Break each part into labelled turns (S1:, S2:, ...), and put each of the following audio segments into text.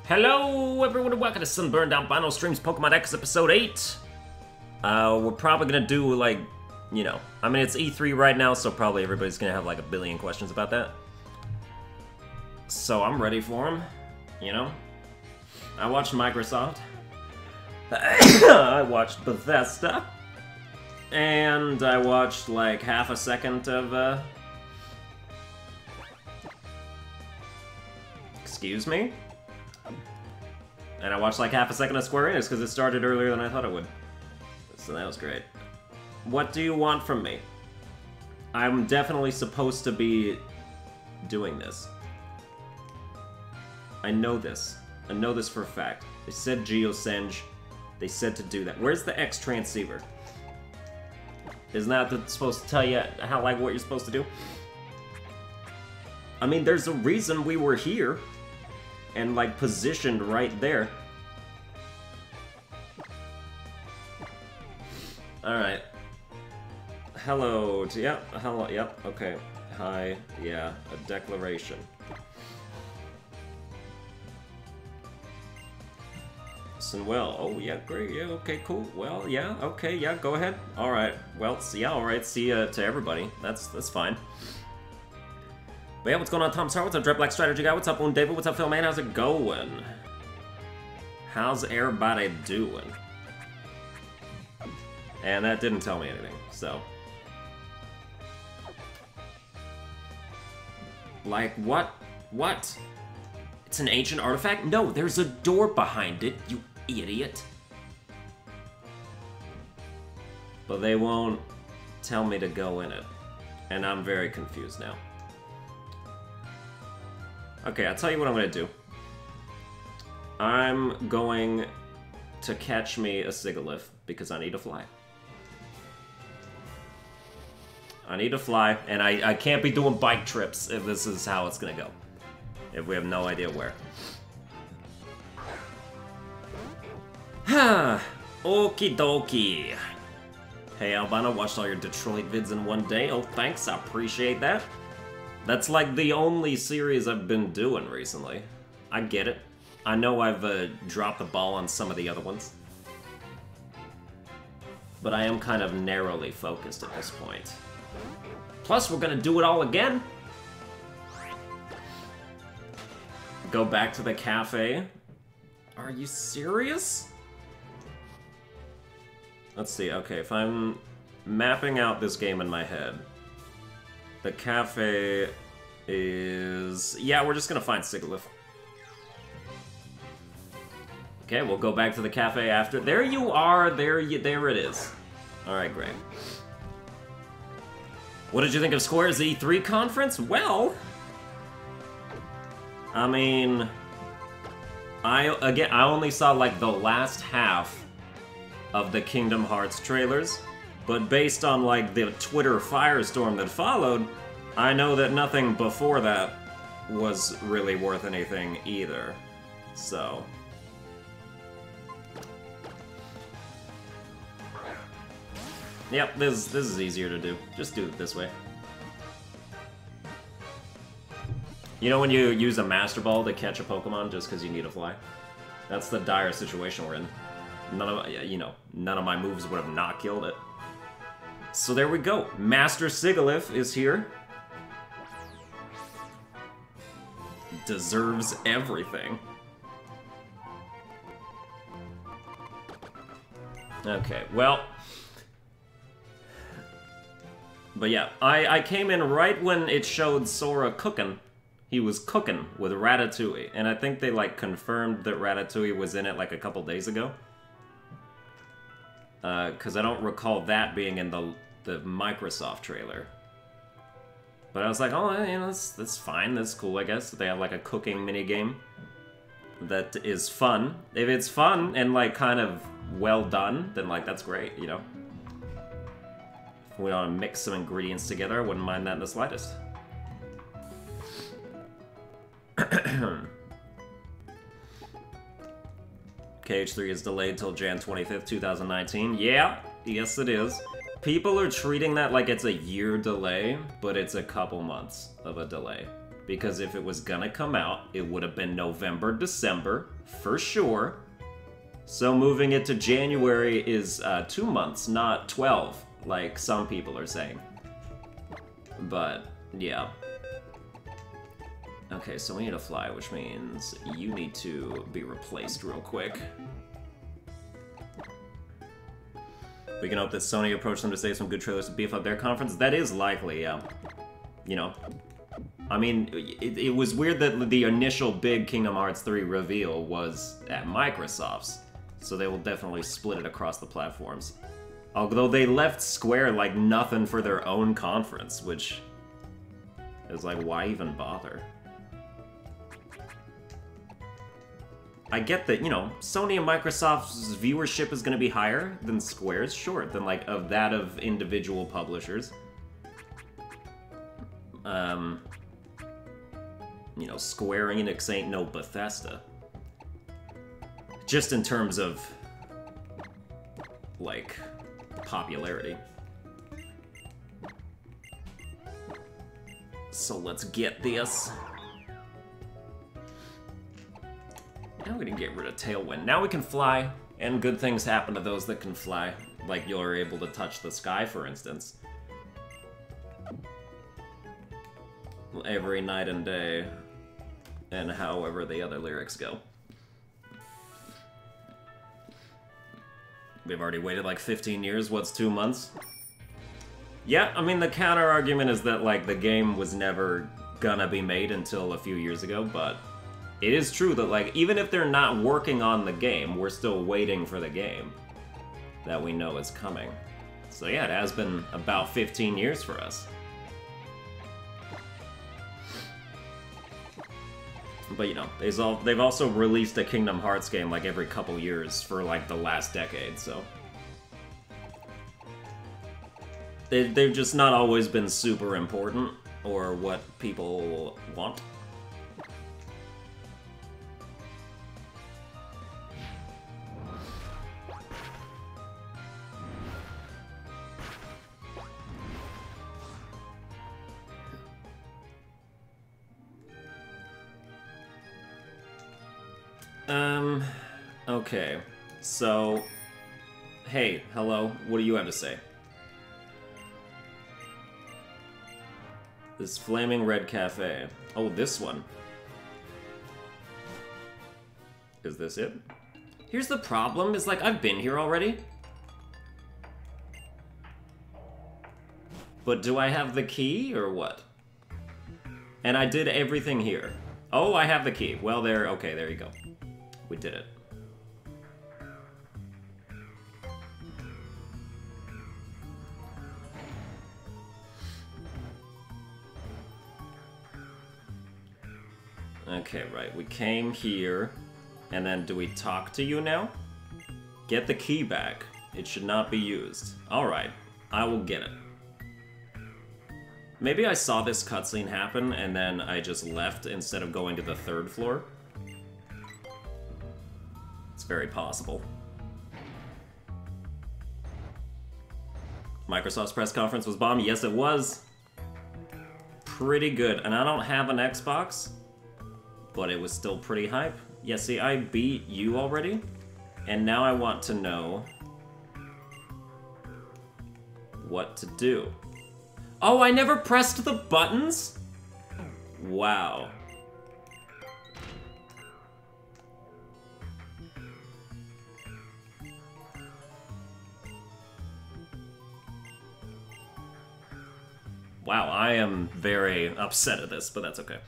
S1: Hello everyone and welcome to Sunburned Albino Streams Pokemon X Episode 8. We're probably gonna do like, you know, I mean it's E3 right now, so probably everybody's gonna have like a billion questions about that. So I'm ready for them, you know. I watched Microsoft. I watched Bethesda. And I watched like half a second of, excuse me? And I watched like half a second of Square Enix because it started earlier than I thought it would. So that was great. What do you want from me? I'm definitely supposed to be doing this. I know this. I know this for a fact. They said Geosenge. They said to do that. Where's the X transceiver? Isn't that supposed to tell you how, like, what you're supposed to do? I mean, there's a reason we were here. And, like, positioned right there. Alright. Hello, yep, hello, yep, okay. Hi, yeah, a declaration. Well, oh, yeah, great, yeah, okay, cool. Well, yeah, okay, yeah, go ahead. Alright, well, yeah, alright, see ya to everybody. That's fine. But yeah, what's going on, Tom Star? What's up, Dread Black Strategy Guy? What's up, Loon David? What's up, Phil Man? How's it going? How's everybody doing? And that didn't tell me anything, so. Like, what? What? It's an ancient artifact? No, there's a door behind it, you idiot. But they won't tell me to go in it. And I'm very confused now. Okay, I'll tell you what I'm gonna do. I'm going to catch me a Sigilyph because I need to fly. I need to fly, and I can't be doing bike trips if this is how it's gonna go. If we have no idea where. Ha! Okie dokie. Hey Albino, watched all your Detroit vids in one day. Oh, thanks, I appreciate that. That's like the only series I've been doing recently. I get it. I know I've dropped the ball on some of the other ones. But I am kind of narrowly focused at this point. Plus, we're gonna do it all again. Go back to the cafe. Are you serious? Let's see, okay, if I'm mapping out this game in my head, the cafe is... yeah, we're just gonna find Sigilyph. Okay, we'll go back to the cafe after. There you are, there it is. Alright, great. What did you think of Square's E3 conference? Well... I mean... I only saw, like, the last half of the Kingdom Hearts trailers, but based on, like, the Twitter firestorm that followed, I know that nothing before that was really worth anything either, so... Yep, this is easier to do. Just do it this way. You know when you use a Master Ball to catch a Pokemon just because you need to fly? That's the dire situation we're in. None of my moves would have not killed it. So there we go. Master Sigilyph is here. Deserves everything. Okay, well... But yeah, I came in right when it showed Sora cooking. He was cooking with Ratatouille, and I think they, like, confirmed that Ratatouille was in it, like, a couple days ago. Because I don't recall that being in the Microsoft trailer. But I was like, oh, you know, that's fine, that's cool, I guess. They have, like, a cooking minigame that is fun. If it's fun and, like, kind of well done, then, like, that's great, you know? If we want to mix some ingredients together, I wouldn't mind that in the slightest. KH3 is delayed till Jan 25th, 2019. Yeah, yes it is. People are treating that like it's a year delay, but it's a couple months of a delay. Because if it was gonna come out, it would have been November, December, for sure. So moving it to January is 2 months, not 12, like some people are saying. But, yeah. Okay, so we need to fly, which means you need to be replaced real quick. We can hope that Sony approached them to save some good trailers to beef up their conference. That is likely, yeah. You know. I mean, it was weird that the initial big Kingdom Hearts 3 reveal was at Microsoft's. So they will definitely split it across the platforms. Although they left Square like nothing for their own conference, which is like, why even bother? I get that, you know, Sony and Microsoft's viewership is going to be higher than Square's, sure, than like of that of individual publishers. You know, Square Enix ain't no Bethesda. Just in terms of, like, popularity. So let's get this. Now we can get rid of Tailwind. Now we can fly, and good things happen to those that can fly. Like you're able to touch the sky, for instance. Every night and day, and however the other lyrics go. We've already waited like 15 years, what's 2 months? Yeah, I mean, the counter-argument is that, like, the game was never gonna be made until a few years ago, but it is true that, like, even if they're not working on the game, we're still waiting for the game that we know is coming. So yeah, it has been about 15 years for us. But, you know, they've also released a Kingdom Hearts game, like, every couple years for, like, the last decade, so... They've just not always been super important, or what people want. Okay, so, hey, hello, what do you have to say? This Flaming Red Cafe. Oh, this one. Is this it? Here's the problem, is like, I've been here already. But do I have the key, or what? And I did everything here. Oh, I have the key. Well, there, okay, there you go. We did it. Okay, right, we came here, and then do we talk to you now? Get the key back. It should not be used. Alright, I will get it. Maybe I saw this cutscene happen, and then I just left instead of going to the 3rd floor. It's very possible. Microsoft's press conference was bomb. Yes, it was. Pretty good. And I don't have an Xbox, but it was still pretty hype. Yeah, see, I beat you already, and now I want to know what to do. Oh, I never pressed the buttons? Wow. Wow, I am very upset at this, but that's okay.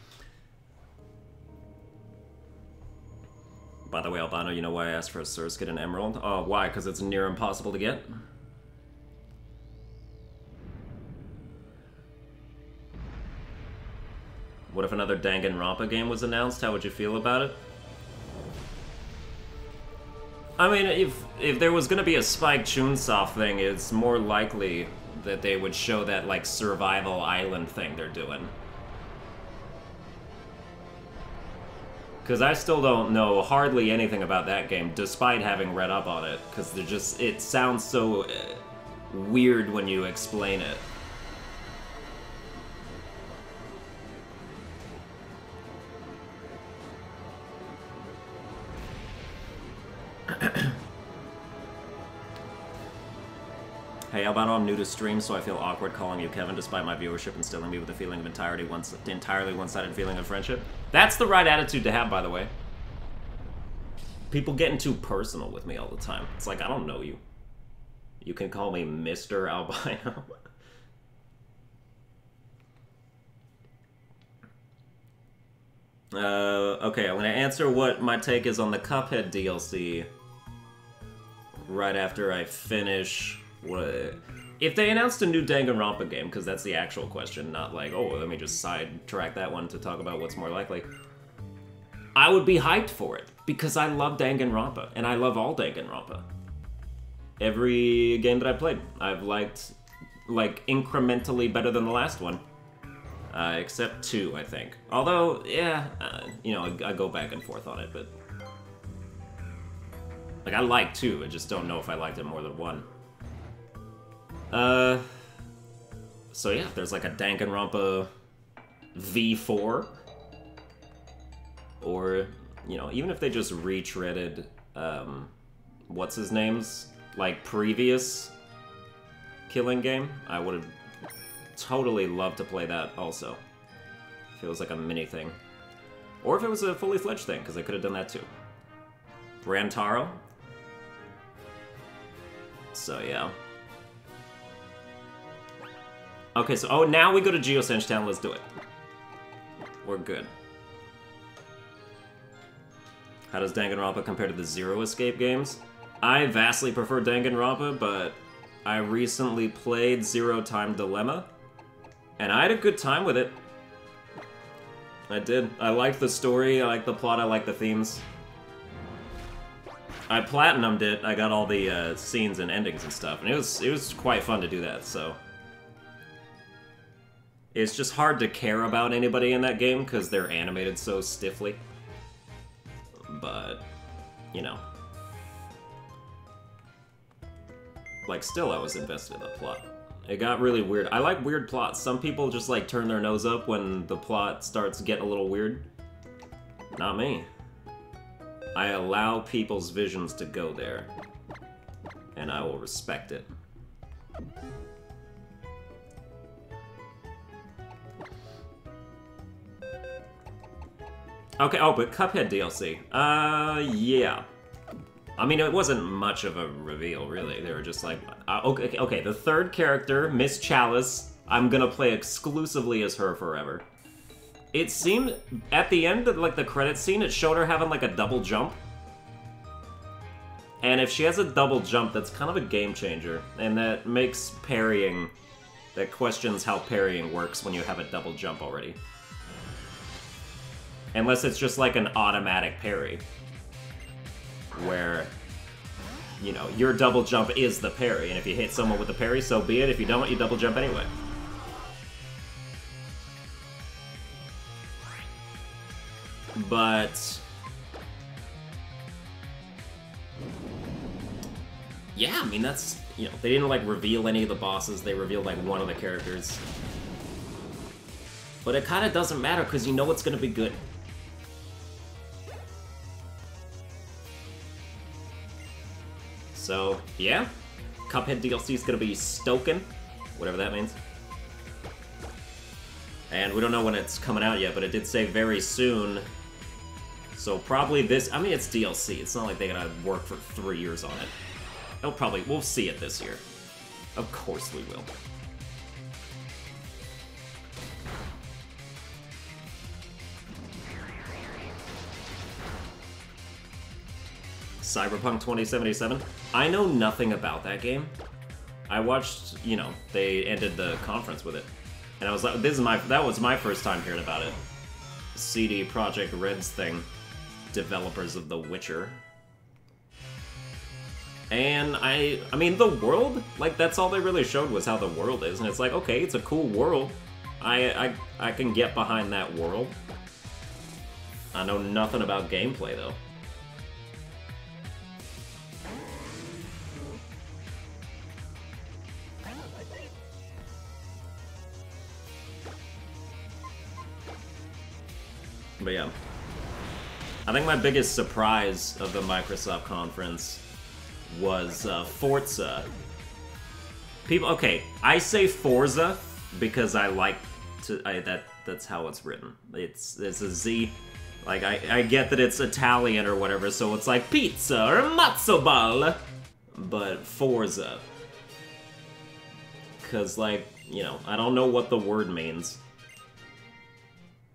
S1: By the way, Albino, you know why I asked for a Surskit and Emerald? Oh, why? Because it's near impossible to get? What if another Danganronpa game was announced? How would you feel about it? I mean, if there was gonna be a Spike Chunsoft thing, it's more likely that they would show that, like, survival island thing they're doing. Because I still don't know hardly anything about that game, despite having read up on it, because they're just, it sounds so weird when you explain it. Hey, Albino, I'm new to stream, so I feel awkward calling you Kevin despite my viewership instilling me with a feeling of entirely one-sided feeling of friendship. That's the right attitude to have, by the way. People getting too personal with me all the time. It's like, I don't know you. You can call me Mr. Albino. Okay, I'm gonna answer what my take is on the Cuphead DLC right after I finish what... If they announced a new Danganronpa game, because that's the actual question, not like, oh, let me just sidetrack that one to talk about what's more likely, I would be hyped for it, because I love Danganronpa, and I love all Danganronpa. Every game that I played, I've liked, like, incrementally better than the last one. Except 2, I think. Although, yeah, you know, I go back and forth on it, but... Like, I like 2, I just don't know if I liked it more than 1. So yeah, there's like a Danganronpa V4. Or, you know, even if they just retreaded, what's his name's, like, previous killing game, I would've totally loved to play that also. If it was like a mini thing. Or if it was a fully fledged thing, because they could have done that too. Rantaro. So yeah. Okay, so, oh, now we go to Geosench Town, let's do it. We're good. How does Danganronpa compare to the Zero Escape games? I vastly prefer Danganronpa, but I recently played Zero Time Dilemma, and I had a good time with it. I did. I liked the story, I liked the plot, I liked the themes. I platinumed it, I got all the scenes and endings and stuff, and it was quite fun to do that, so... It's just hard to care about anybody in that game, because they're animated so stiffly. But, you know. Like, still I was invested in the plot. It got really weird. I like weird plots. Some people just, like, turn their nose up when the plot starts getting a little weird. Not me. I allow people's visions to go there. And I will respect it. Okay, oh, but Cuphead DLC. Yeah. I mean, it wasn't much of a reveal, really. They were just like, okay, the third character, Miss Chalice, I'm gonna play exclusively as her forever. It seemed, at the end of, like, the credits scene, it showed her having, like, a double jump. And if she has a double jump, that's kind of a game changer. And that makes parrying, that questions how parrying works when you have a double jump already. Unless it's just like an automatic parry. Where, you know, your double jump is the parry, and if you hit someone with the parry, so be it. If you don't, you double jump anyway. But... yeah, I mean, that's, you know, they didn't, like, reveal any of the bosses. They revealed, like, one of the characters. But it kind of doesn't matter, because you know it's going to be good. So, yeah. Cuphead DLC is going to be stoking, whatever that means. And we don't know when it's coming out yet, but it did say very soon. So probably this, I mean, it's DLC. It's not like they gotta work for 3 years on it. We'll see it this year. Of course we will. Cyberpunk 2077. I know nothing about that game. I watched, you know, they ended the conference with it. And I was like, that was my first time hearing about it. CD Projekt Red's thing. Developers of The Witcher. And I mean, the world, like, that's all they really showed was how the world is. And it's like, okay, it's a cool world. I can get behind that world. I know nothing about gameplay, though. But yeah. I think my biggest surprise of the Microsoft conference was Forza. People, okay, I say Forza because I like to. That's how it's written. It's a Z. Like I get that it's Italian or whatever, so it's like pizza or matzo ball, but Forza. Cause like, you know, I don't know what the word means,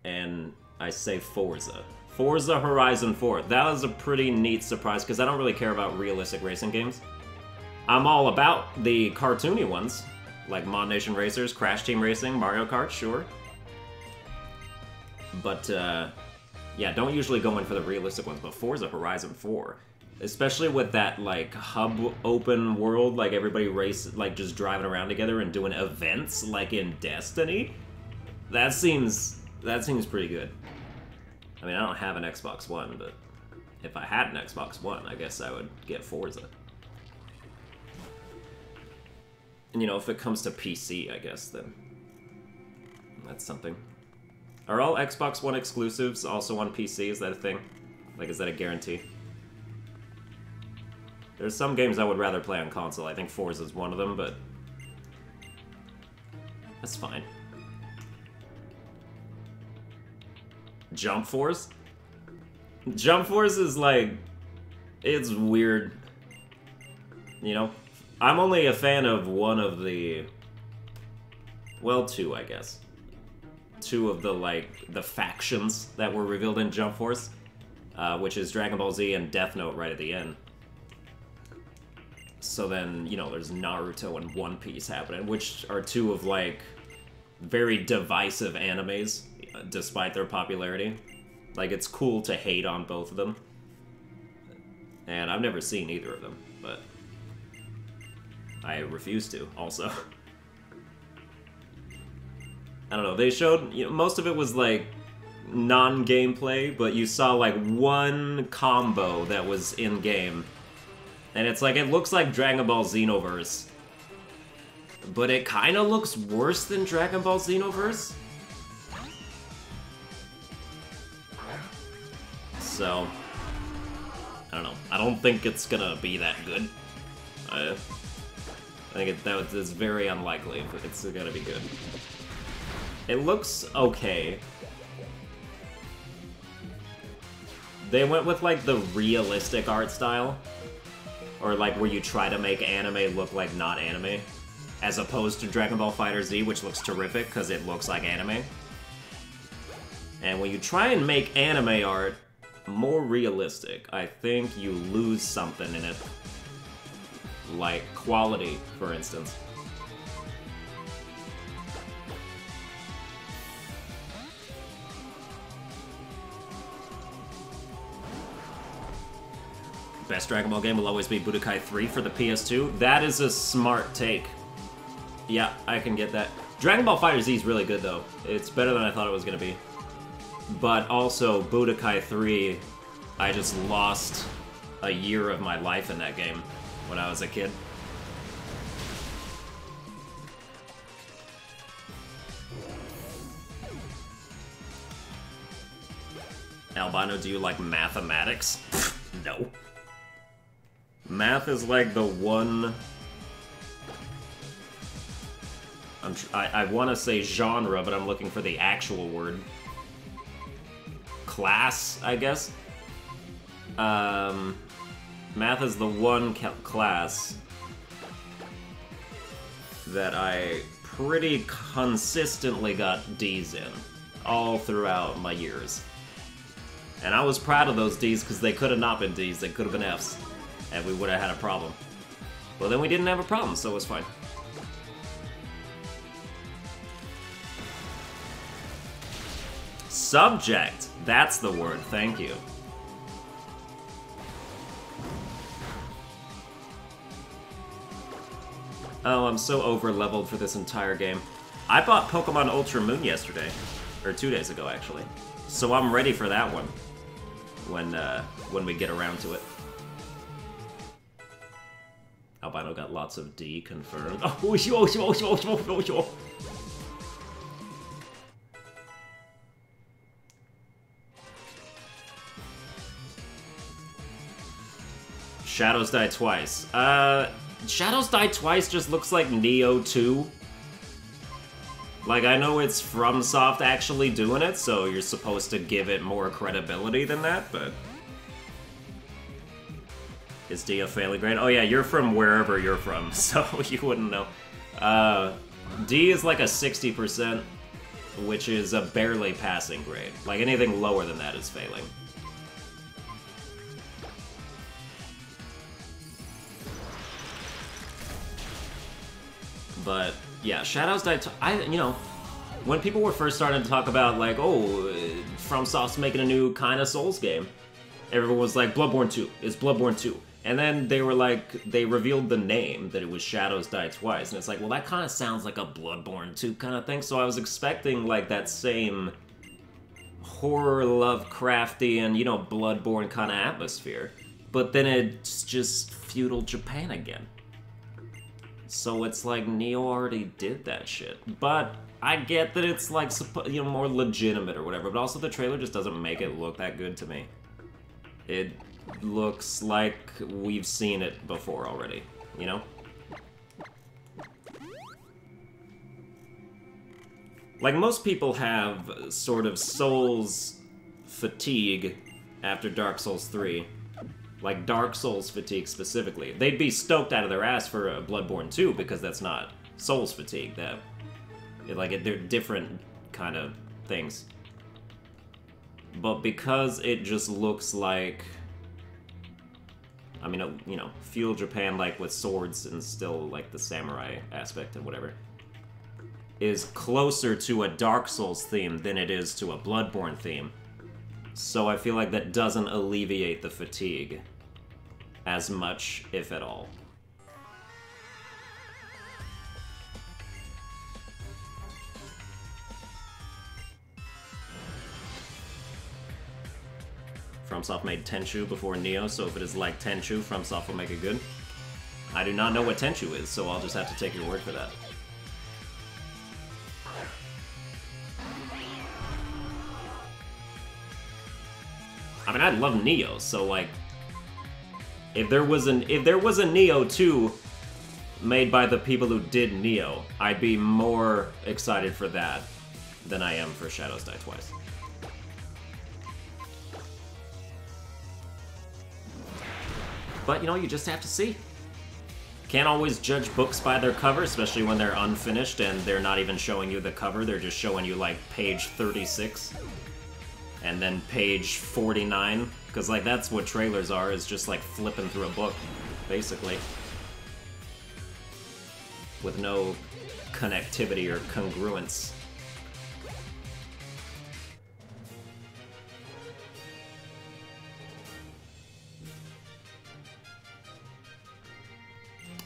S1: and I say Forza. Forza Horizon 4. That was a pretty neat surprise, because I don't really care about realistic racing games. I'm all about the cartoony ones, like Mod Nation Racers, Crash Team Racing, Mario Kart, sure. But, yeah, don't usually go in for the realistic ones, but Forza Horizon 4. Especially with that, like, hub open world, like everybody like, just driving around together and doing events, like in Destiny. That seems pretty good. I mean, I don't have an Xbox One, but if I had an Xbox One, I guess I would get Forza. And, you know, if it comes to PC, I guess, then that's something. Are all Xbox One exclusives also on PC? Is that a thing? Like, is that a guarantee? There's some games I would rather play on console. I think Forza is one of them, but that's fine. Jump Force? Jump Force is like, it's weird. You know? I'm only a fan of one of the, well, two, I guess. Two of the, like, the factions that were revealed in Jump Force, which is Dragon Ball Z and Death Note right at the end. So then, you know, there's Naruto and One Piece happening, which are two of, like, very divisive animes, despite their popularity. Like, it's cool to hate on both of them. And I've never seen either of them, but I refuse to, also. I don't know, they showed, you know, most of it was, like, non-gameplay, but you saw, like, one combo that was in-game. And it's like, it looks like Dragon Ball Xenoverse. But it kind of looks worse than Dragon Ball Xenoverse. So, I don't know. I don't think it's gonna be that good. I think it's very unlikely if it's gonna be good. It looks okay. They went with, like, the realistic art style. Or, like, where you try to make anime look like not anime. As opposed to Dragon Ball FighterZ, which looks terrific because it looks like anime. And when you try and make anime art more realistic, I think you lose something in it. Like quality, for instance. Best Dragon Ball game will always be Budokai 3 for the PS2. That is a smart take. Yeah, I can get that. Dragon Ball FighterZ is really good, though. It's better than I thought it was going to be. But also, Budokai 3, I just lost a year of my life in that game when I was a kid. Albino, do you like mathematics? No. Math is like the one... I want to say genre, but I'm looking for the actual word. Class, I guess? Math is the one class that I pretty consistently got D's in, all throughout my years. And I was proud of those D's because they could have not been D's, they could have been F's, and we would have had a problem. Well, then we didn't have a problem, so it was fine. Subject! That's the word, thank you. Oh, I'm so over-leveled for this entire game. I bought Pokemon Ultra Moon yesterday. Or 2 days ago, actually. So I'm ready for that one. When we get around to it. Albino got lots of D confirmed. Oh, sure. Shadows Die Twice. Shadows Die Twice just looks like Neo 2. Like, I know it's FromSoft actually doing it, so you're supposed to give it more credibility than that, but... Is D a failing grade? Oh yeah, you're from wherever you're from, so you wouldn't know. D is like a 60%, which is a barely passing grade. Like, anything lower than that is failing. But, yeah, Shadows Die... you know, when people were first starting to talk about, like, oh, FromSoft's making a new kind of Souls game, everyone was like, Bloodborne 2. It's Bloodborne 2. And then they were like, they revealed the name, that it was Shadows Die Twice. And it's like, well, that kind of sounds like a Bloodborne 2 kind of thing. So I was expecting, like, that same horror, Lovecraftian, you know, Bloodborne kind of atmosphere. But then it's just feudal Japan again. So it's like, Neo already did that shit. But I get that it's, like, you know, more legitimate or whatever. But also the trailer just doesn't make it look that good to me. It looks like we've seen it before already, you know? Like, most people have sort of Souls fatigue after Dark Souls 3. Like, Dark Souls fatigue specifically. They'd be stoked out of their ass for a Bloodborne 2 because that's not Souls fatigue. They're different kind of things. But because it just looks like... I mean, you know, feudal Japan, like, with swords and still, like, the samurai aspect and whatever, is closer to a Dark Souls theme than it is to a Bloodborne theme. So I feel like that doesn't alleviate the fatigue as much, if at all. FromSoft made Tenchu before Neo, so if it is like Tenchu, FromSoft will make it good. I do not know what Tenchu is, so I'll just have to take your word for that. I mean, I love Neo, so like, if there was a Neo 2 made by the people who did Neo, I'd be more excited for that than I am for Shadows Die Twice. But, you know, you just have to see. Can't always judge books by their cover, especially when they're unfinished and they're not even showing you the cover. They're just showing you, like, page 36. And then page 49. Because, like, that's what trailers are, is just, like, flipping through a book, basically. With no connectivity or congruence.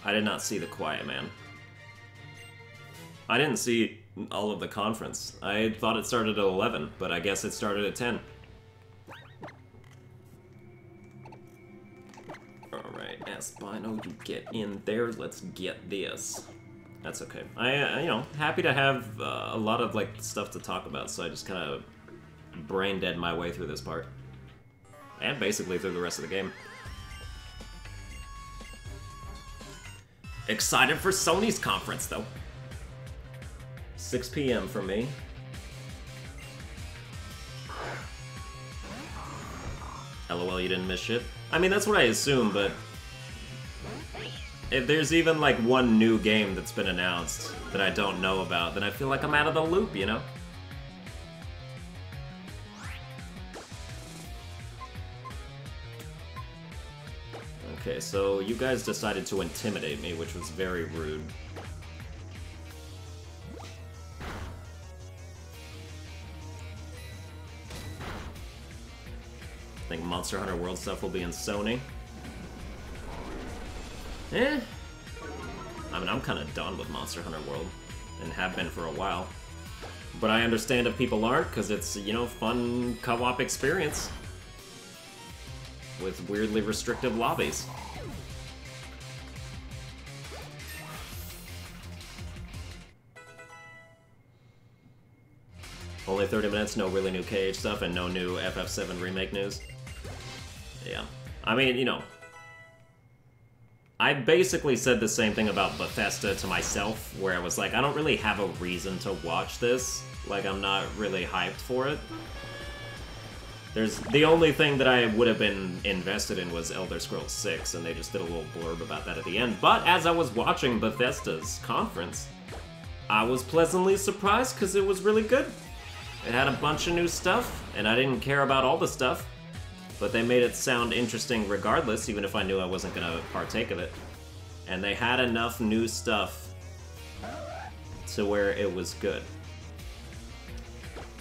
S1: I did not see The Quiet Man. I didn't see all of the conference. I thought it started at 11, but I guess it started at 10. Alright, Assbino, you get in there. Let's get this. That's okay. You know, happy to have a lot of, like, stuff to talk about, so I just kind of brain dead my way through this part. And basically through the rest of the game. Excited for Sony's conference, though. 6 p.m. for me. LOL, you didn't miss shit. I mean, that's what I assume, but... if there's even, like, one new game that's been announced that I don't know about, then I feel like I'm out of the loop, you know? Okay, so you guys decided to intimidate me, which was very rude. I think Monster Hunter World stuff will be in Sony. Eh. I mean, I'm kind of done with Monster Hunter World, and have been for a while. But I understand if people aren't, because it's, you know, fun co-op experience. With weirdly restrictive lobbies. Only 30 minutes, no really new KH stuff, and no new FF7 remake news. Yeah. I mean, you know, I basically said the same thing about Bethesda to myself, where I was like, I don't really have a reason to watch this. Like, I'm not really hyped for it. The only thing that I would have been invested in was Elder Scrolls 6, and they just did a little blurb about that at the end. But as I was watching Bethesda's conference, I was pleasantly surprised because it was really good. It had a bunch of new stuff, and I didn't care about all the stuff, but they made it sound interesting regardless, even if I knew I wasn't going to partake of it. And they had enough new stuff to where it was good.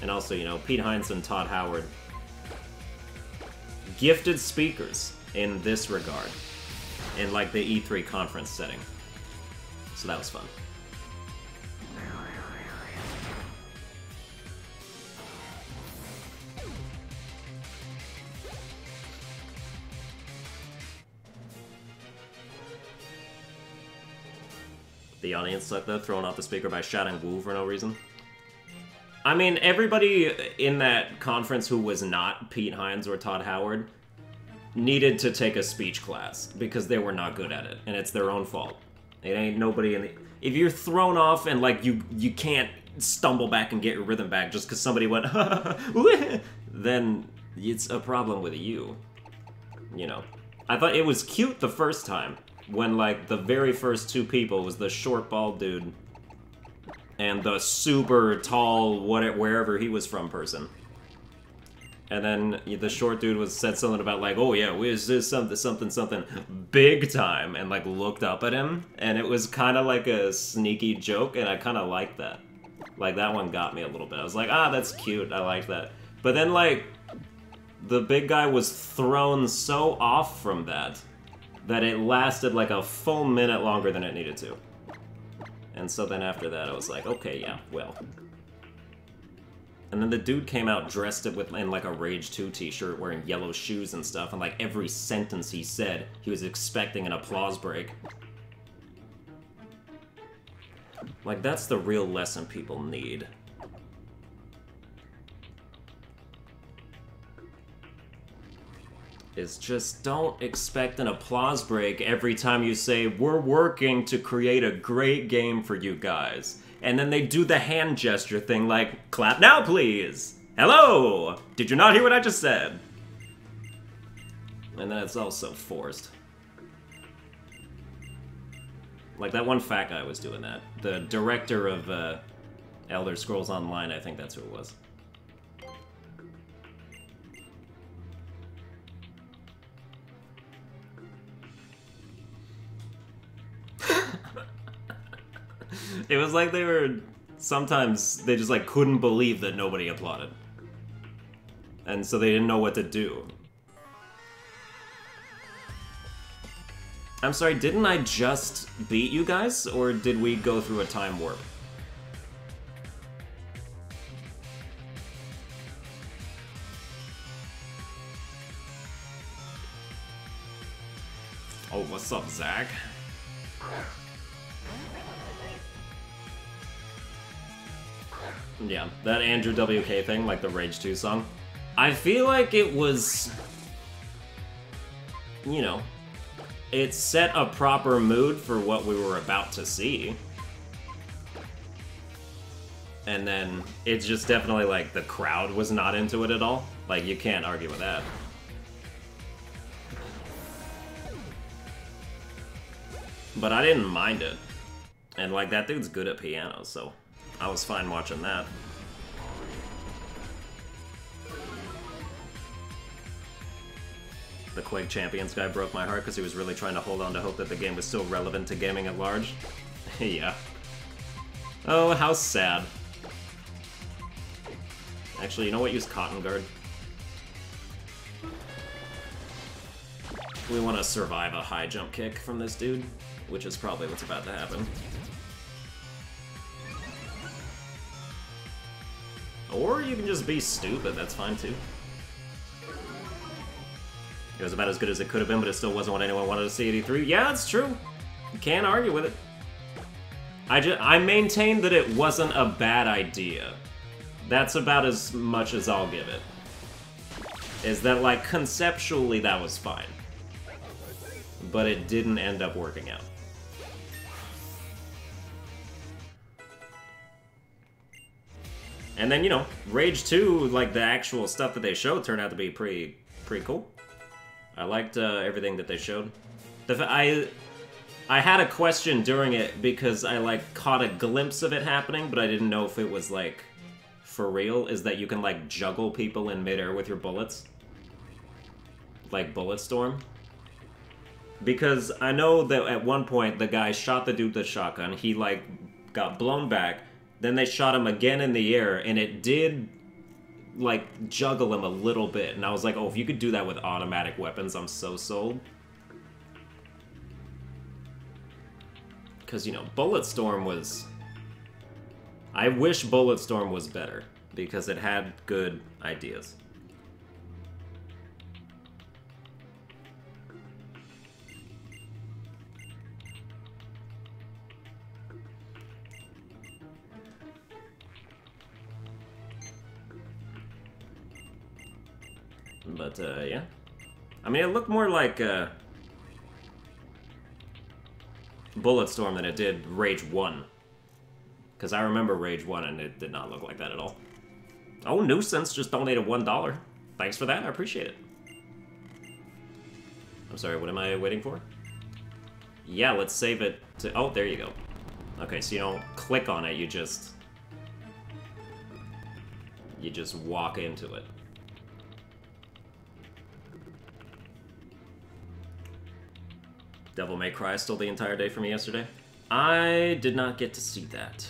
S1: And also, you know, Pete Hines and Todd Howard, gifted speakers in this regard, in like the E3 conference setting. So that was fun. The audience sucked though, throwing off the speaker by shouting "woo" for no reason. I mean, everybody in that conference who was not Pete Hines or Todd Howard needed to take a speech class because they were not good at it, and it's their own fault. It ain't nobody in the... If you're thrown off and, like, you can't stumble back and get your rhythm back just because somebody went, then it's a problem with you. You know. I thought it was cute the first time when, like, the very first two people was the short, bald dude and the super tall, wherever he was from person. And then the short dude said something about, like, oh yeah, is this something big time, and, like, looked up at him, and it was kind of like a sneaky joke, and I kind of liked that. Like, that one got me a little bit. I was like, ah, that's cute, I like that. But then, like, the big guy was thrown so off from that it lasted, like, a full minute longer than it needed to. And so then after that, I was like, okay, yeah, well. And then the dude came out dressed in like a Rage 2 t-shirt, wearing yellow shoes and stuff, and like every sentence he said, he was expecting an applause break. Like, that's the real lesson people need. Is just don't expect an applause break every time you say, we're working to create a great game for you guys. And then they do the hand gesture thing like, clap now please! Hello! Did you not hear what I just said? And then it's all so forced. Like that one fat guy was doing that. The director of Elder Scrolls Online, I think that's who it was. It was like they were... Sometimes they just, like, couldn't believe that nobody applauded. And so they didn't know what to do. I'm sorry, didn't I just beat you guys? Or did we go through a time warp? Oh, what's up, Zach? Yeah, that Andrew WK thing, like the Rage 2 song. I feel like it was... You know, it set a proper mood for what we were about to see. And then it's just definitely like the crowd was not into it at all. Like, you can't argue with that. But I didn't mind it. And like, that dude's good at piano, so I was fine watching that. The Quake Champions guy broke my heart because he was really trying to hold on to hope that the game was still relevant to gaming at large. Yeah. Oh, how sad. Actually, you know what? Use Cotton Guard. We want to survive a high jump kick from this dude, which is probably what's about to happen. Or you can just be stupid, that's fine too. It was about as good as it could have been, but it still wasn't what anyone wanted to see at E3. Yeah, it's true. You can't argue with it. I maintain that it wasn't a bad idea. That's about as much as I'll give it. Is that, like, conceptually that was fine. but it didn't end up working out. And then, you know, Rage 2, like, the actual stuff that they showed turned out to be pretty cool. I liked everything that they showed. I had a question during it because I, like, caught a glimpse of it happening, but I didn't know if it was, like, for real, is that you can, like, juggle people in midair with your bullets. Like Bulletstorm. Because I know that at one point, the guy shot the dude with the shotgun, he, like, got blown back, then they shot him again in the air, and it did, like, juggle him a little bit. And I was like, oh, if you could do that with automatic weapons, I'm so sold. Because, you know, Bulletstorm was... I wish Bulletstorm was better, because it had good ideas. But, yeah. I mean, it looked more like, Bulletstorm than it did Rage 1. Because I remember Rage 1 and it did not look like that at all. Oh, Nuisance just donated $1. Thanks for that, I appreciate it. I'm sorry, what am I waiting for? Yeah, let's save it to... Oh, there you go. Okay, so you don't click on it, you just walk into it. Devil May Cry stole the entire day for me yesterday. I did not get to see that.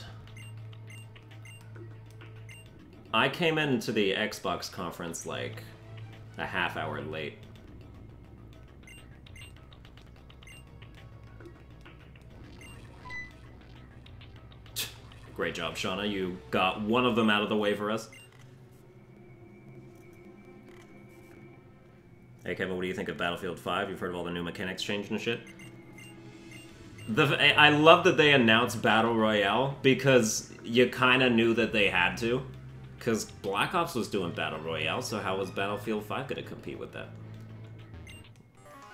S1: I came into the Xbox conference like a half hour late. Great job, Shauna. You got one of them out of the way for us. Hey Kevin, what do you think of Battlefield 5? You've heard of all the new mechanics changing and shit? I love that they announced Battle Royale, because you kind of knew that they had to. Because Black Ops was doing Battle Royale, so how was Battlefield 5 going to compete with that?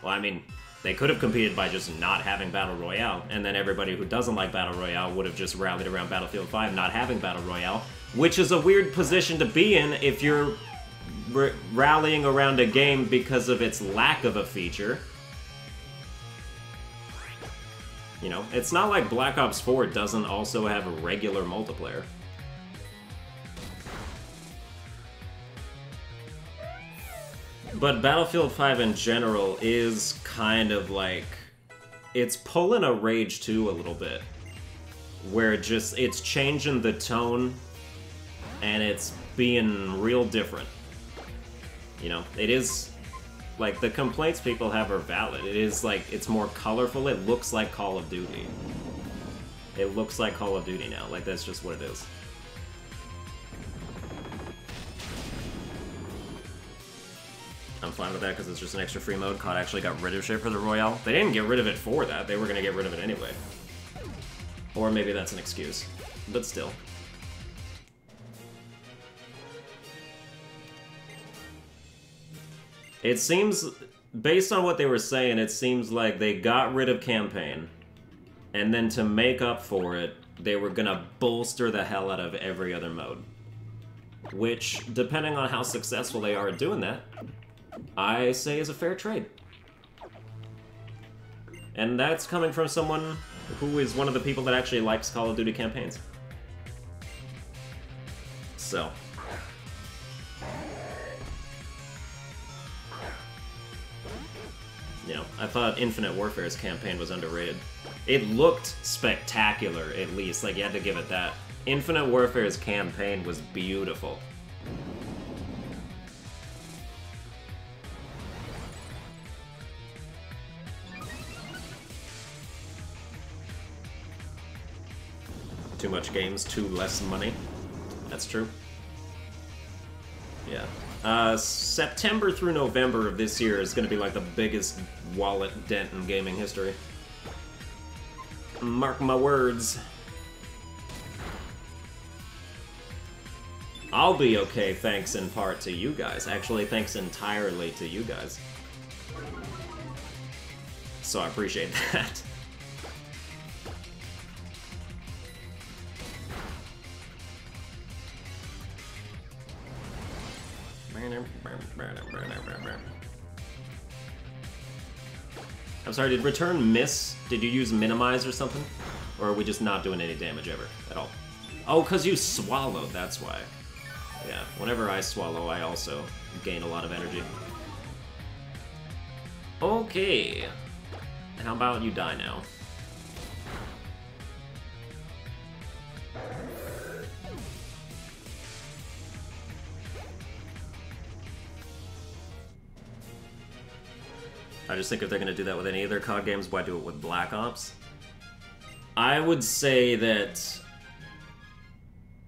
S1: Well, I mean, they could have competed by just not having Battle Royale, and then everybody who doesn't like Battle Royale would have just rallied around Battlefield 5 not having Battle Royale, which is a weird position to be in if you're rallying around a game because of its lack of a feature. You know, it's not like Black Ops 4 doesn't also have a regular multiplayer. But Battlefield 5 in general is kind of like... It's pulling a Rage 2 a little bit. Where it's changing the tone, and it's being real different. You know, it is... Like, the complaints people have are valid. It is, like, it's more colorful. It looks like Call of Duty. It looks like Call of Duty now. Like, that's just what it is. I'm fine with that because it's just an extra free mode. COD actually got rid of shit for the Royale. They didn't get rid of it for that. They were going to get rid of it anyway. Or maybe that's an excuse. But still. It seems, based on what they were saying, it seems like they got rid of campaign, and then to make up for it, they were gonna bolster the hell out of every other mode. Which, depending on how successful they are at doing that, I say is a fair trade. And that's coming from someone who is one of the people that actually likes Call of Duty campaigns. So... You know, I thought Infinite Warfare's campaign was underrated. It looked spectacular, at least. Like, you had to give it that. Infinite Warfare's campaign was beautiful. Too much games, too less money. That's true. Yeah. September through November of this year is going to be like the biggest wallet dent in gaming history. Mark my words. I'll be okay thanks in part to you guys. Actually, thanks entirely to you guys. So I appreciate that. I'm sorry, did return miss? Did you use minimize or something? Or are we just not doing any damage ever at all? Oh, because you swallowed, that's why. Yeah, whenever I swallow, I also gain a lot of energy. Okay. How about you die now? I just think if they're going to do that with any of their COD games, why do it with Black Ops? I would say that...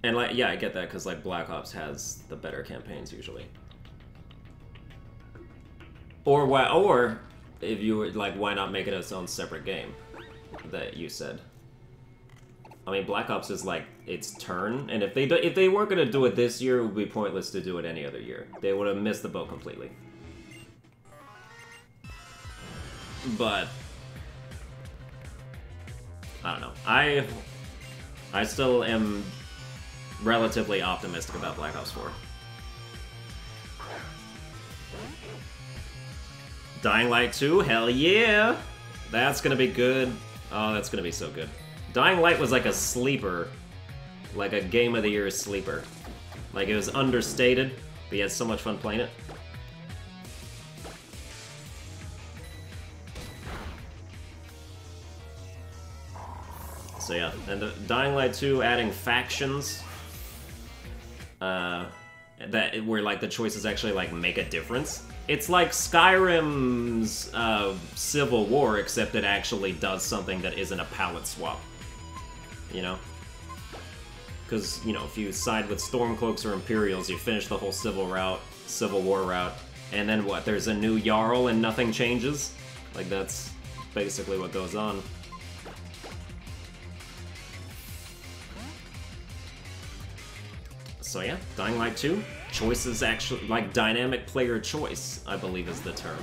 S1: And, like, yeah, I get that, because, like, Black Ops has the better campaigns, usually. Or, why, or if you were, like, why not make it its own separate game? That you said. I mean, Black Ops is, like, its turn, and if they weren't going to do it this year, it would be pointless to do it any other year. They would have missed the boat completely. But I don't know. I still am relatively optimistic about Black Ops 4. Dying Light 2? Hell yeah! That's gonna be good. Oh, that's gonna be so good. Dying Light was like a sleeper. Like a Game of the Year sleeper. Like, it was understated, but you had so much fun playing it. So yeah, and the Dying Light 2 adding factions, that where like the choices actually like make a difference. It's like Skyrim's Civil War, except it actually does something that isn't a palette swap. You know? Because, you know, if you side with Stormcloaks or Imperials, you finish the whole Civil War route, and then what, there's a new Jarl and nothing changes? Like, that's basically what goes on. So yeah, Dying Light 2, choices actually, like dynamic player choice, I believe is the term.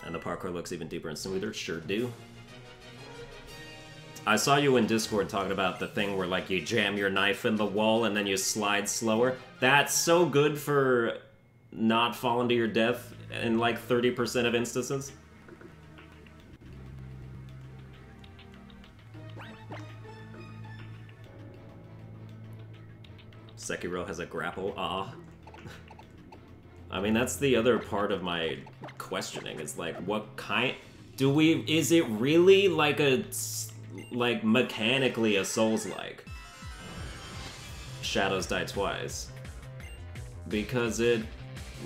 S1: And the parkour looks even deeper and smoother, sure do. I saw you in Discord talking about the thing where, like, you jam your knife in the wall and then you slide slower. That's so good for not falling to your death in, like, 30% of instances. Sekiro has a grapple, ah. I mean, that's the other part of my questioning, is, like, what kind... is it really, like, like, mechanically a Souls-like? Shadows Die Twice. Because it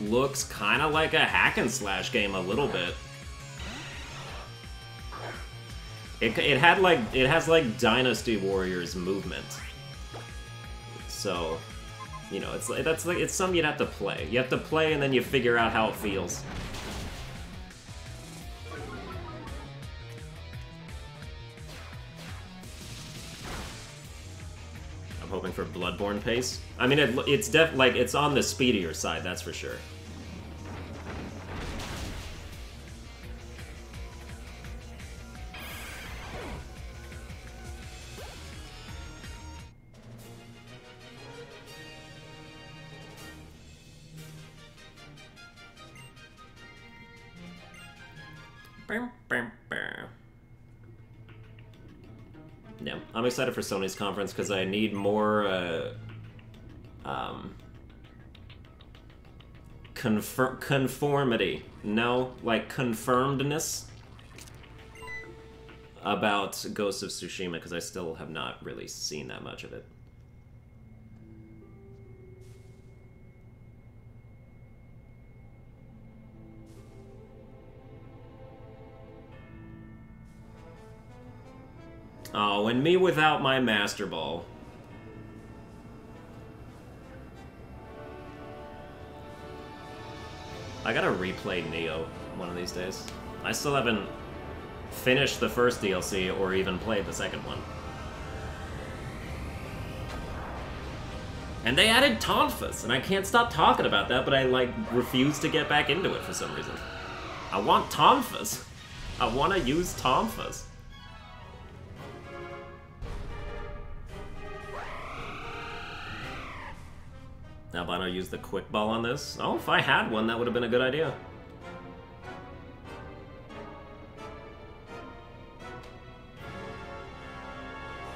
S1: looks kind of like a hack-and-slash game a little bit. It has, like, Dynasty Warriors movement. So, you know, it's something you'd have to play. You have to play and then you figure out how it feels. Hoping for Bloodborne pace. I mean, it's on the speedier side, that's for sure. Yeah, I'm excited for Sony's conference because I need more conformity. No, like confirmedness about Ghost of Tsushima, because I still have not really seen that much of it. Oh, and me without my Master Ball. I gotta replay Neo one of these days. I still haven't finished the first DLC or even played the second one. And they added Tonfas, and I can't stop talking about that, but I, like, refuse to get back into it for some reason. I want Tonfas. I want to use Tonfas. Albino used the quick ball on this. Oh, if I had one, that would have been a good idea.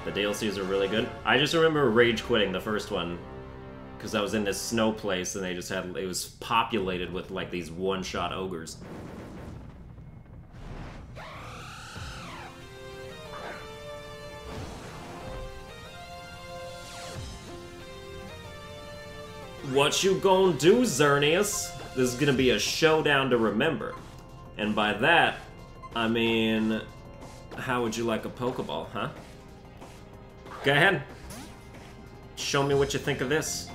S1: The DLCs are really good. I just remember rage quitting the first one because I was in this snow place and they just had, it was populated with like these one-shot ogres. What you gonna do, Xerneas? This is gonna be a showdown to remember. And by that, I mean, how would you like a Pokeball, huh? Go ahead. Show me what you think of this.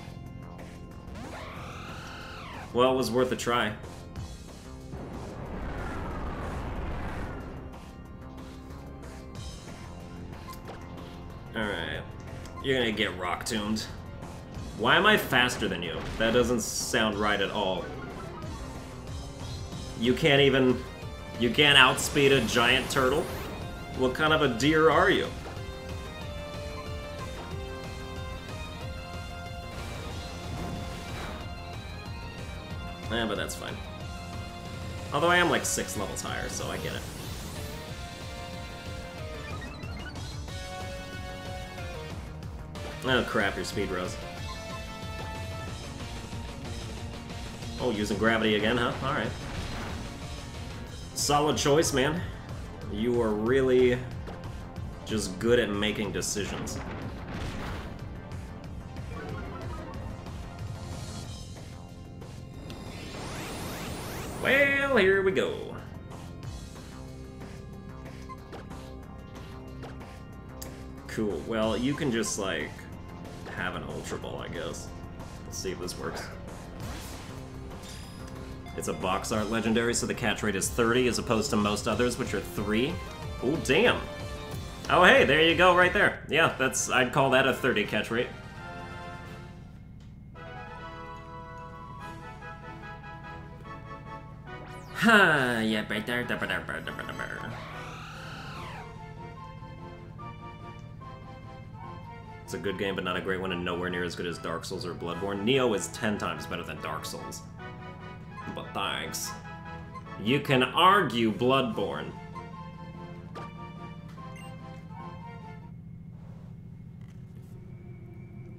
S1: Well, it was worth a try. Alright. You're gonna get rock-tuned. Why am I faster than you? That doesn't sound right at all. You can't even... You can't outspeed a giant turtle? What kind of a deer are you? Eh, but that's fine. Although I am like 6 levels higher, so I get it. Oh crap, your speed rose. Oh, using gravity again, huh? Alright. Solid choice, man. You are really just good at making decisions. Well, here we go. Cool. Well, you can just, like, have an Ultra Ball, I guess. Let's see if this works. It's a box art legendary, so the catch rate is 30 as opposed to most others, which are 3. Oh, damn. Oh, hey, there you go, right there. Yeah, I'd call that a 30 catch rate. Ha, yeah, right there. It's a good game, but not a great one, and nowhere near as good as Dark Souls or Bloodborne. Neo is 10 times better than Dark Souls. But thanks. You can argue Bloodborne.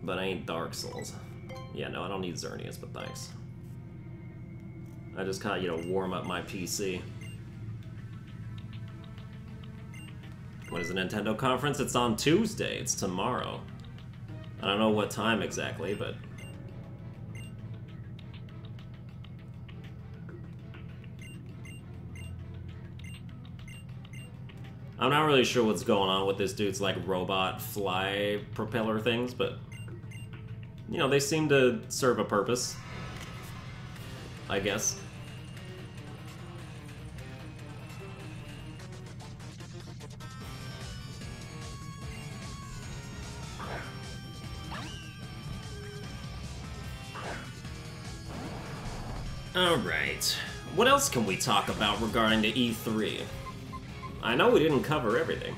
S1: But I ain't Dark Souls. Yeah, no, I don't need Xerneas, but thanks. I just kinda, you know, warm up my PC. When is the Nintendo conference? It's on Tuesday. It's tomorrow. I don't know what time exactly, but... I'm not really sure what's going on with this dude's, like, robot fly propeller things, but... You know, they seem to serve a purpose. I guess. Alright. What else can we talk about regarding the E3? I know we didn't cover everything.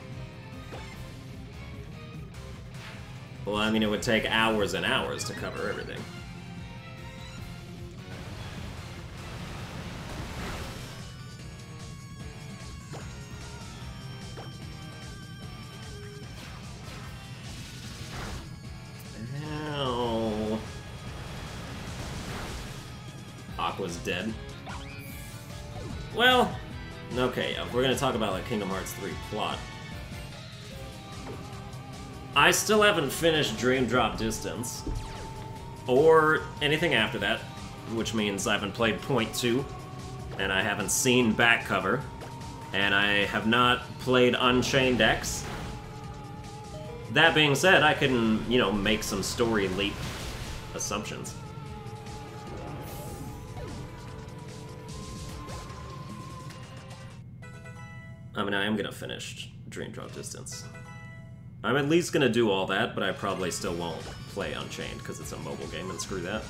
S1: Well, I mean, it would take hours and hours to cover everything. Ow. Aqua's dead. Well, okay, we're gonna talk about like Kingdom Hearts 3 plot. I still haven't finished Dream Drop Distance, or anything after that, which means I haven't played Point 2, and I haven't seen back cover, and I have not played Unchained X. That being said, I can, you know, make some story leap assumptions. I mean, I am gonna finish Dream Drop Distance. I'm at least gonna do all that, but I probably still won't play Unchained, because it's a mobile game, and screw that.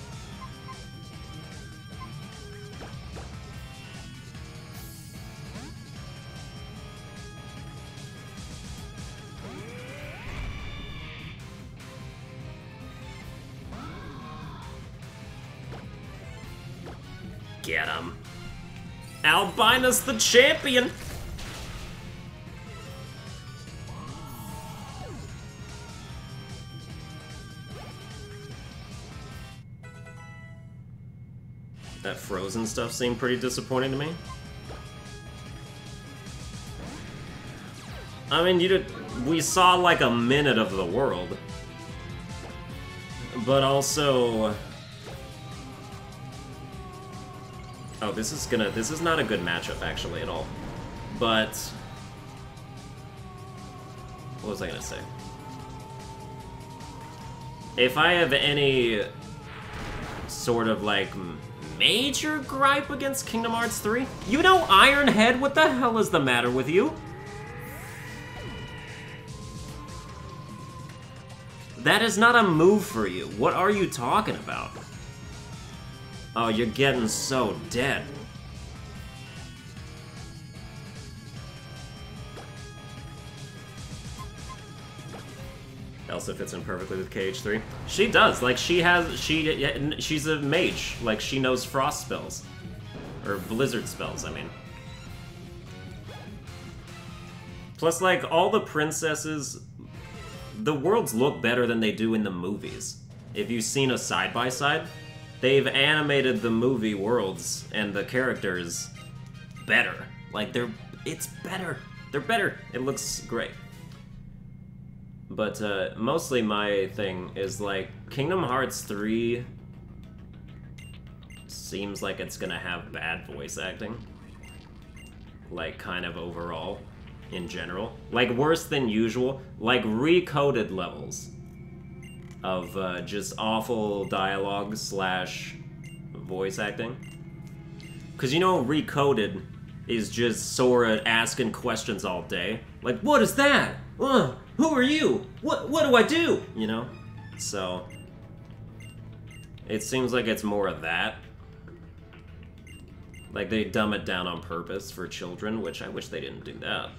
S1: Get him. Albino's the champion! That frozen stuff seemed pretty disappointing to me. I mean, we saw like a minute of the world. But also... Oh, this is not a good matchup, actually, at all. But... What was I gonna say? If I have any sort of, like, major gripe against Kingdom Hearts 3? You know Ironhead, what the hell is the matter with you? That is not a move for you. What are you talking about? Oh, you're getting so dead. Elsa fits in perfectly with KH3. She does. Like, she's a mage. Like, she knows frost spells. Or blizzard spells, I mean. Plus, like, all the princesses... The worlds look better than they do in the movies. If you've seen a side-by-side, they've animated the movie worlds and the characters better. Like, it's better. They're better. It looks great. But, mostly my thing is, like, Kingdom Hearts 3 seems like it's gonna have bad voice acting. Like, kind of overall, in general. Like, worse than usual. Like, recoded levels of, just awful dialogue slash voice acting. Because, you know, recoded is just Sora asking questions all day. Like, what is that? Who are you? What do I do? You know? So, it seems like it's more of that. Like, they dumb it down on purpose for children, which I wish they didn't do that.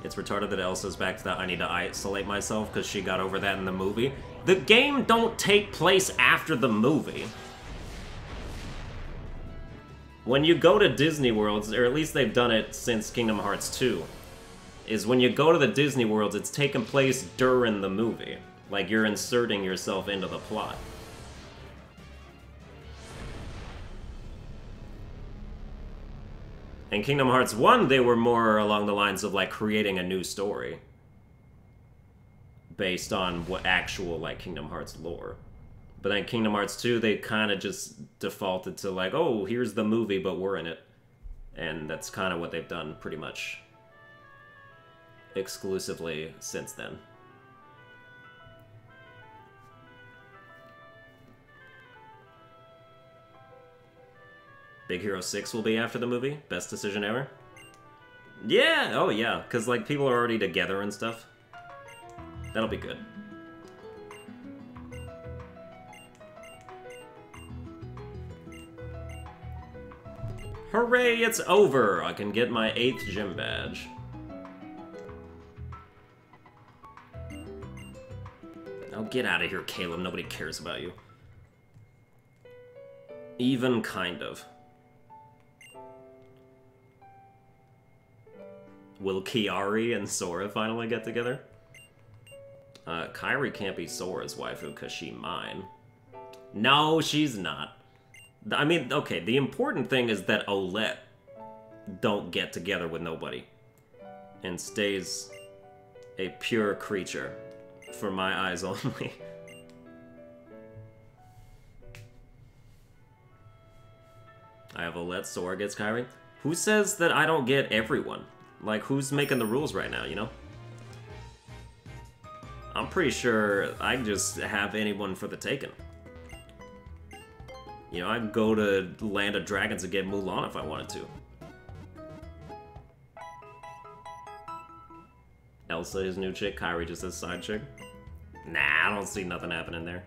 S1: It's retarded that Elsa's back to that I need to isolate myself because she got over that in the movie. The game don't take place after the movie. When you go to Disney Worlds, or at least they've done it since Kingdom Hearts 2, is when you go to the Disney Worlds, it's taking place during the movie. Like, you're inserting yourself into the plot. In Kingdom Hearts 1, they were more along the lines of, like, creating a new story. Based on what actual, like, Kingdom Hearts lore. But then Kingdom Hearts 2, they kind of just defaulted to, like, oh, here's the movie, but we're in it. And that's kind of what they've done, pretty much, exclusively since then. Big Hero 6 will be after the movie? Best decision ever? Yeah! Oh, yeah. Because, like, people are already together and stuff. That'll be good. Hooray, it's over! I can get my 8th gym badge. Oh, get out of here, Caleb. Nobody cares about you. Even kind of. Will Kiari and Sora finally get together? Kairi can't be Sora's waifu because she's mine. No, she's not. I mean, okay, the important thing is that Olette don't get together with nobody. And stays a pure creature. For my eyes only. I have Olette, Sora gets Kairi. Who says that I don't get everyone? Like, who's making the rules right now, you know? I'm pretty sure I just have anyone for the taking. You know, I'd go to Land of Dragons and get Mulan if I wanted to. Elsa, his new chick. Kairi just his side chick. Nah, I don't see nothing happening there.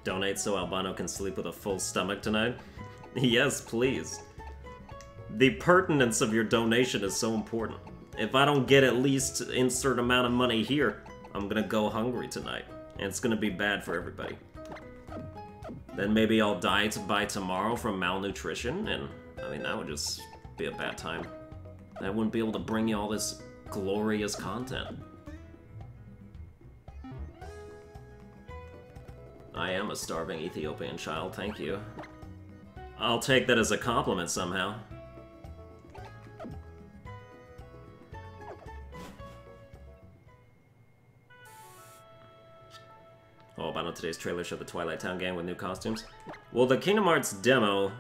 S1: Donate so Albino can sleep with a full stomach tonight? Yes, please. The pertinence of your donation is so important. If I don't get at least insert amount of money here, I'm gonna go hungry tonight. And it's gonna be bad for everybody. Then maybe I'll die by tomorrow from malnutrition, and I mean, that would just be a bad time. I wouldn't be able to bring you all this glorious content. I am a starving Ethiopian child, thank you. I'll take that as a compliment somehow. Oh, about today's trailer showed the Twilight Town gang with new costumes. Well, the Kingdom Hearts demo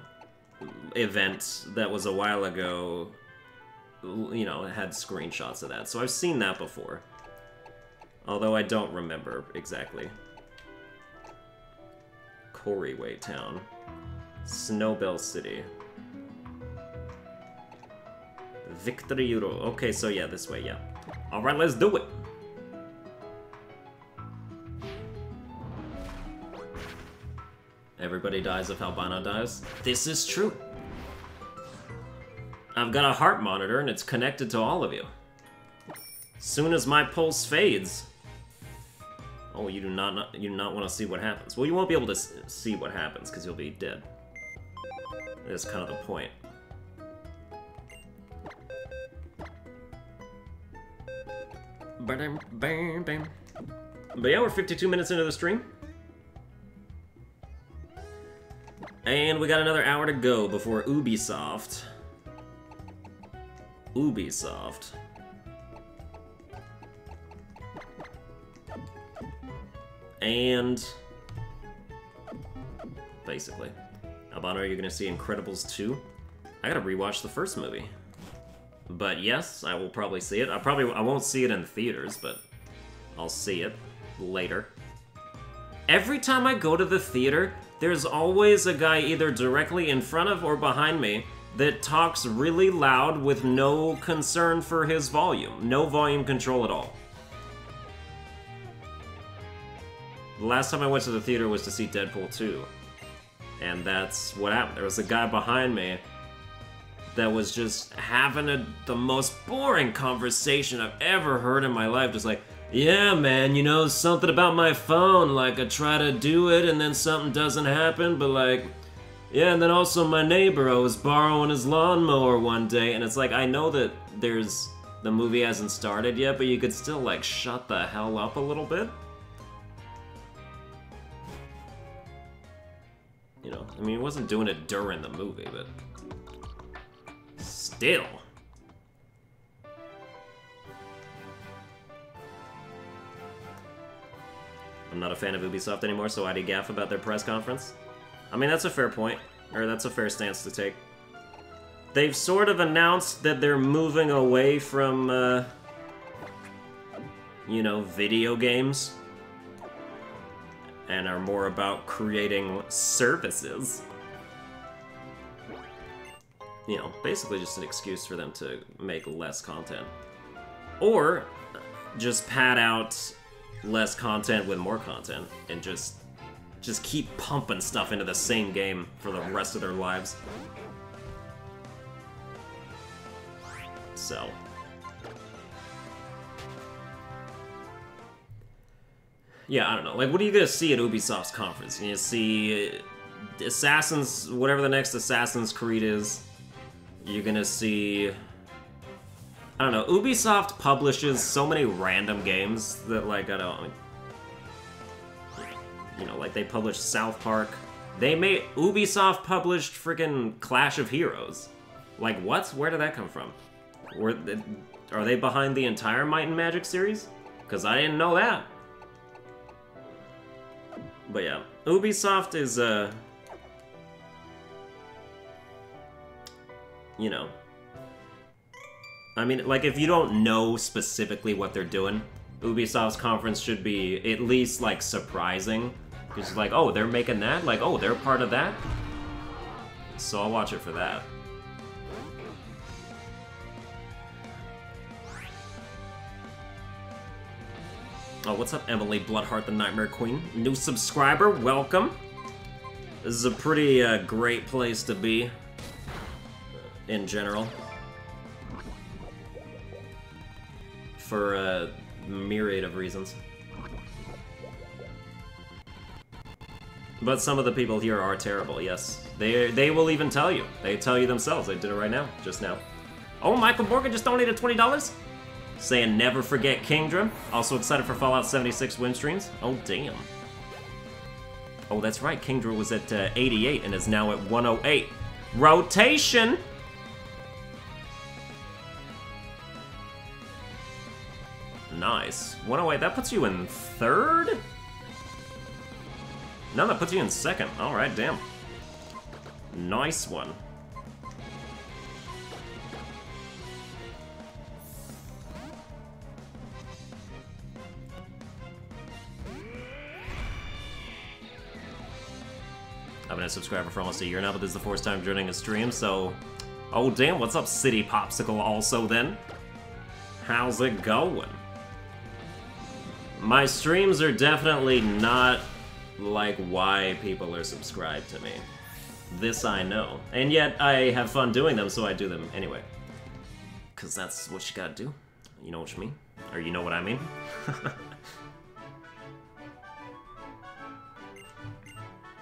S1: event that was a while ago, you know, it had screenshots of that, so I've seen that before. Although I don't remember exactly. Coryway Town. Snowbell City. Victory Euro. Okay, so yeah, this way, yeah. Alright, let's do it! Everybody dies if Albino dies. This is true. I've got a heart monitor and it's connected to all of you. Soon as my pulse fades... Oh, you do not want to see what happens. Well, you won't be able to see what happens because you'll be dead. That's kind of the point. But yeah, we're 52 minutes into the stream. And we got another hour to go before Ubisoft. And... basically. Albino, are you gonna see Incredibles 2? I gotta rewatch the first movie. But yes, I will probably see it. I won't see it in theaters, but I'll see it later. Every time I go to the theater, there's always a guy either directly in front of or behind me that talks really loud with no concern for his volume. No volume control at all. The last time I went to the theater was to see Deadpool 2. And that's what happened. There was a guy behind me that was just having the most boring conversation I've ever heard in my life. Just like, yeah, man, you know, something about my phone. Like, I try to do it and then something doesn't happen. But like, yeah, and then also my neighbor, I was borrowing his lawnmower one day. And it's like, I know that the movie hasn't started yet, but you could still like shut the hell up a little bit. You know, I mean, he wasn't doing it during the movie, but still. I'm not a fan of Ubisoft anymore, so why'd he gaff about their press conference? I mean, that's a fair point, or that's a fair stance to take. They've sort of announced that they're moving away from, you know, video games. And are more about creating services. You know, basically just an excuse for them to make less content. Or just pad out less content with more content and just keep pumping stuff into the same game for the rest of their lives. So... yeah, I don't know. Like, what are you gonna see at Ubisoft's conference? You see Assassin's... whatever the next Assassin's Creed is. You're gonna see... I don't know. Ubisoft publishes so many random games that, like, I don't... you know, like, they published South Park. Ubisoft published freaking Clash of Heroes. Like, what? Where did that come from? Are they behind the entire Might and Magic series? Because I didn't know that. But yeah, Ubisoft is, you know, I mean, like, if you don't know specifically what they're doing, Ubisoft's conference should be at least, like, surprising. Because, like, oh, they're making that? Like, oh, they're part of that? So I'll watch it for that. Oh, what's up, Emily Bloodheart, the Nightmare Queen? New subscriber, welcome. This is a pretty great place to be, in general. For a myriad of reasons. But some of the people here are terrible, yes. They will even tell you. They tell you themselves. They did it right now, just now. Oh, Michael Morgan just donated $20? Saying never forget Kingdra. Also excited for Fallout 76 win streams. Oh, damn. Oh, that's right. Kingdra was at 88 and is now at 108. Rotation! Nice. 108, that puts you in third? No, that puts you in second. Alright, damn. Nice one. I've been a subscriber for almost a year now, but this is the first time joining a stream, so... Oh, damn, what's up, City Popsicle, also, then? How's it going? My streams are definitely not, like, why people are subscribed to me. This I know. And yet, I have fun doing them, so I do them anyway. Because that's what you gotta do. You know what you mean? Or you know what I mean?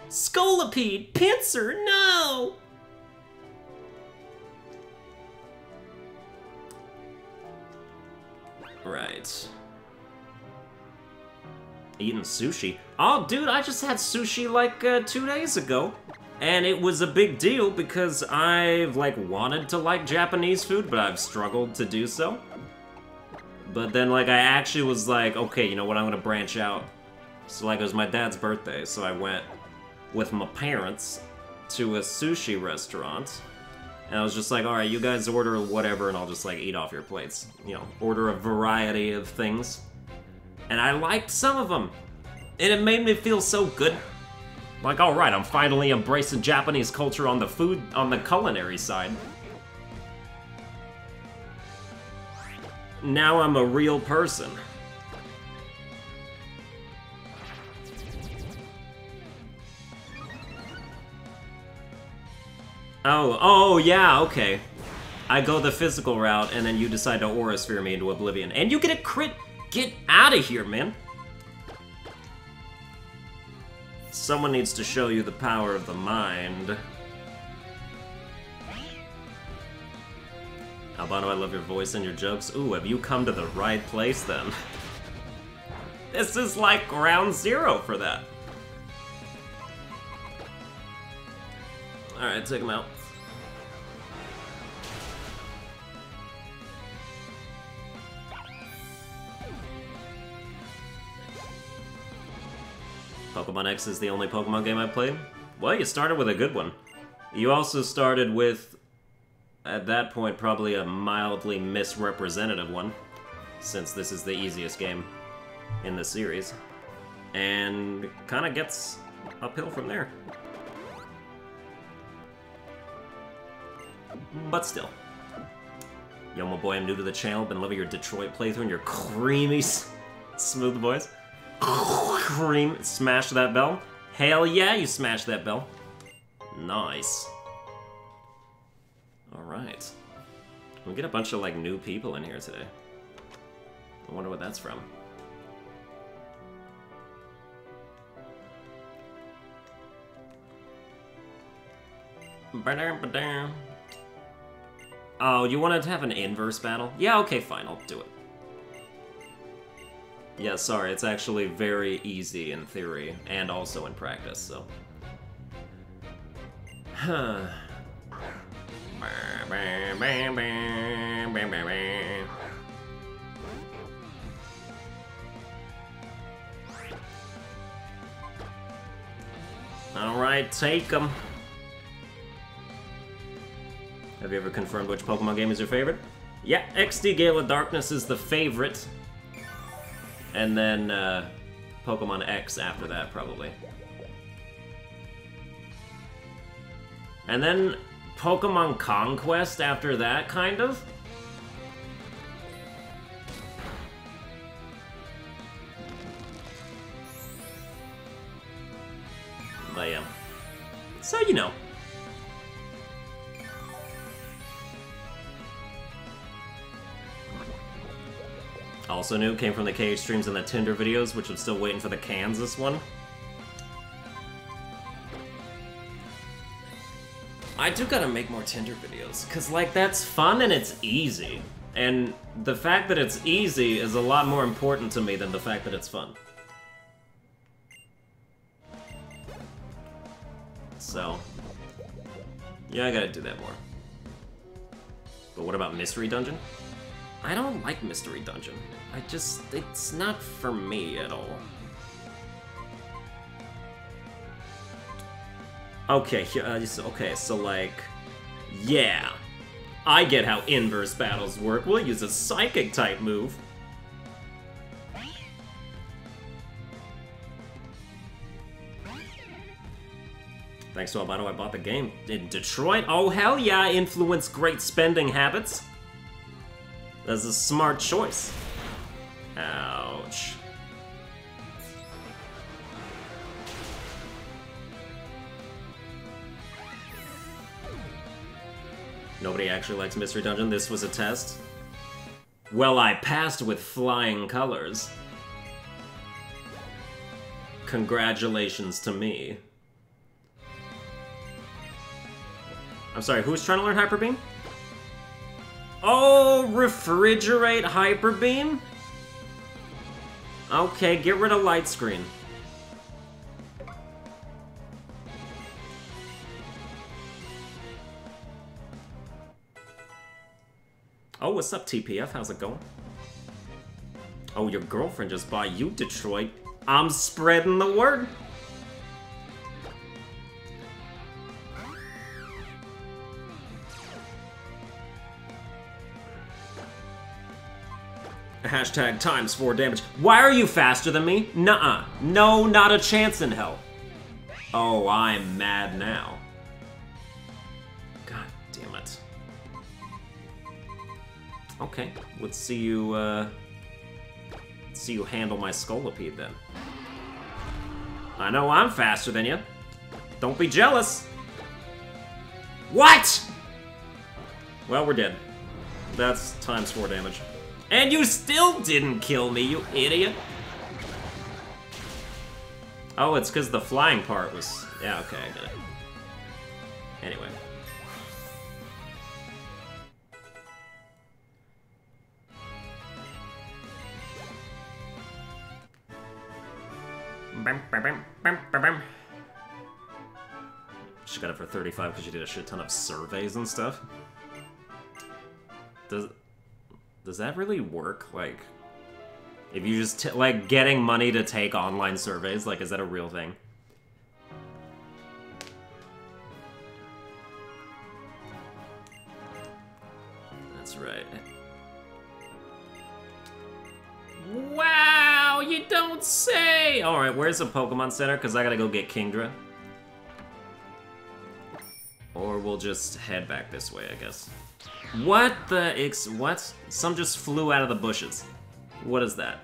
S1: Scolipede! Pincer! No! Right. Eating sushi. Oh, dude, I just had sushi like 2 days ago. And it was a big deal because I've like wanted to like Japanese food, but I've struggled to do so. But then like I actually was like, okay, you know what, I'm gonna branch out. So like it was my dad's birthday, so I went with my parents to a sushi restaurant. And I was just like, alright, you guys order whatever and I'll just like eat off your plates. You know, order a variety of things. And I liked some of them. And it made me feel so good. Like, alright, I'm finally embracing Japanese culture on the food, on the culinary side. Now I'm a real person. Oh, yeah, okay. I go the physical route, and then you decide to aura sphere me into oblivion. And you get a crit! Get out of here, man! Someone needs to show you the power of the mind. Albino, I love your voice and your jokes. Ooh, have you come to the right place, then? This is like ground zero for that. Alright, take him out. Pokemon X is the only Pokemon game I played? Well, you started with a good one. You also started with, at that point, probably a mildly misrepresentative one, since this is the easiest game in the series. And kind of gets uphill from there. But still. Yo, my boy, I'm new to the channel. Been loving your Detroit playthrough and your creamy, smooth voice. Cream. Smash that bell. Hell yeah, you smashed that bell. Nice. Alright. We get a bunch of, like, new people in here today. I wonder what that's from. Ba-dum. Oh, you wanted to have an inverse battle? Yeah, okay, fine, I'll do it. Yeah, sorry, it's actually very easy in theory, and also in practice, so... Huh. Alright, take them. Have you ever confirmed which Pokemon game is your favorite? Yeah, XD Gale of Darkness is the favorite. And then, Pokemon X after that, probably. And then Pokemon Conquest after that, kind of? But yeah. So, you know. Also new, came from the KH streams and the Tinder videos, which I'm still waiting for the Kansas one. I do gotta make more Tinder videos, because, like, that's fun and it's easy. And the fact that it's easy is a lot more important to me than the fact that it's fun. So, yeah, I gotta do that more. But what about Mystery Dungeon? I don't like Mystery Dungeon. It's not for me at all. Okay, okay, so like, yeah. I get how inverse battles work. We'll use a Psychic type move. Thanks to Albino, I bought the game. In Detroit? Oh, hell yeah, I influenced great spending habits. That's a smart choice. Ouch. Nobody actually likes Mystery Dungeon. This was a test. Well, I passed with flying colors. Congratulations to me. I'm sorry, who's trying to learn Hyper Beam? Oh, refrigerate Hyper Beam? Okay, get rid of Light Screen. Oh, what's up, TPF? How's it going? Oh, your girlfriend just bought you, Detroit. I'm spreading the word. Hashtag ×4 damage. Why are you faster than me? Nuh-uh. No, not a chance in hell. Oh, I'm mad now. God damn it. Okay, let's see you handle my Scolipede then. I know I'm faster than you. Don't be jealous. What? Well, we're dead. That's ×4 damage. And you still didn't kill me, you idiot! Oh, it's because the flying part was... Yeah, okay, I get it. Anyway. She got it for 35 because she did a shit ton of surveys and stuff. Does that really work? Like, if you just, like, getting money to take online surveys, like, is that a real thing? That's right. Wow, you don't say! Alright, where's the Pokemon Center? Because I gotta go get Kingdra. Or we'll just head back this way, I guess. What the what? Some just flew out of the bushes. What is that?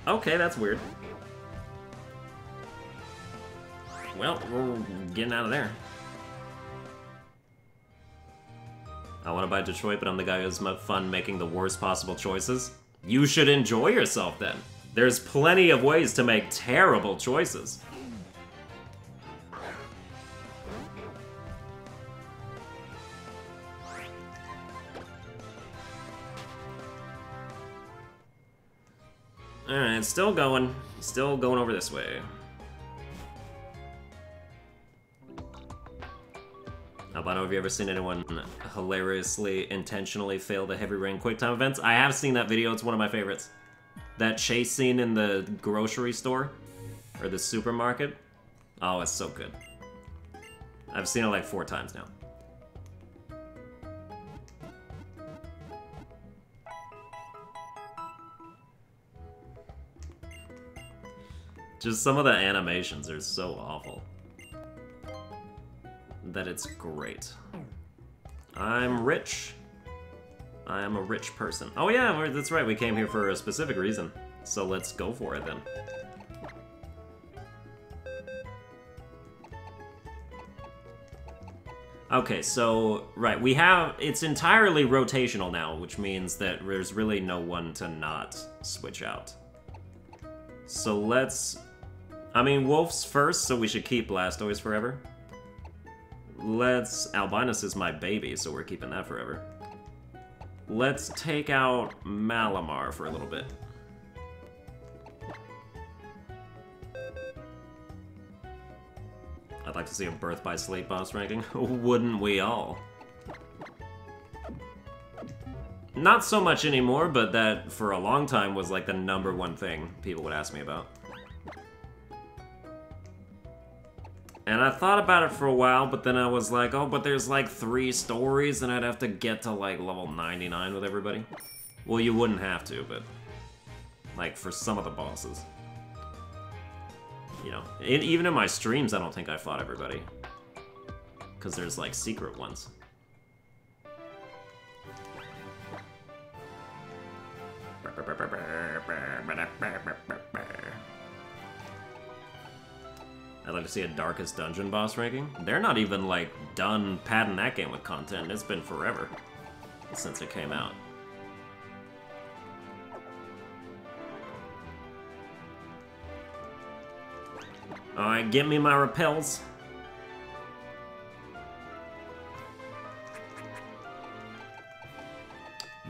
S1: Okay, that's weird. Well, we're getting out of there. I want to buy Detroit, but I'm the guy who's fun making the worst possible choices. You should enjoy yourself then. There's plenty of ways to make terrible choices. Alright, still going over this way. Albino, have you ever seen anyone hilariously, intentionally fail the Heavy Rain Quick Time events? I have seen that video, it's one of my favorites. That chase scene in the grocery store, or the supermarket. Oh, it's so good. I've seen it like 4 times now. Just some of the animations are so awful that it's great. I'm rich. I am a rich person. Oh yeah, that's right, we came here for a specific reason. So let's go for it then. Okay, so, right, we have, it's entirely rotational now, which means that there's really no one to not switch out. So let's, I mean, Wolfe's first, so we should keep Blastoise forever. Albinus is my baby, so we're keeping that forever. Let's take out Malimar for a little bit. I'd like to see a Birth by Sleep boss ranking. Wouldn't we all? Not so much anymore, but that for a long time was like the #1 thing people would ask me about. And I thought about it for a while, but then I was like, oh, but there's like 3 stories and I'd have to get to like level 99 with everybody. Well, you wouldn't have to, but like for some of the bosses. You know, even in my streams, I don't think I fought everybody. Because there's, like, secret ones. I'd like to see a Darkest Dungeon boss ranking. They're not even, like, done padding that game with content. It's been forever since it came out. Alright, give me my repels.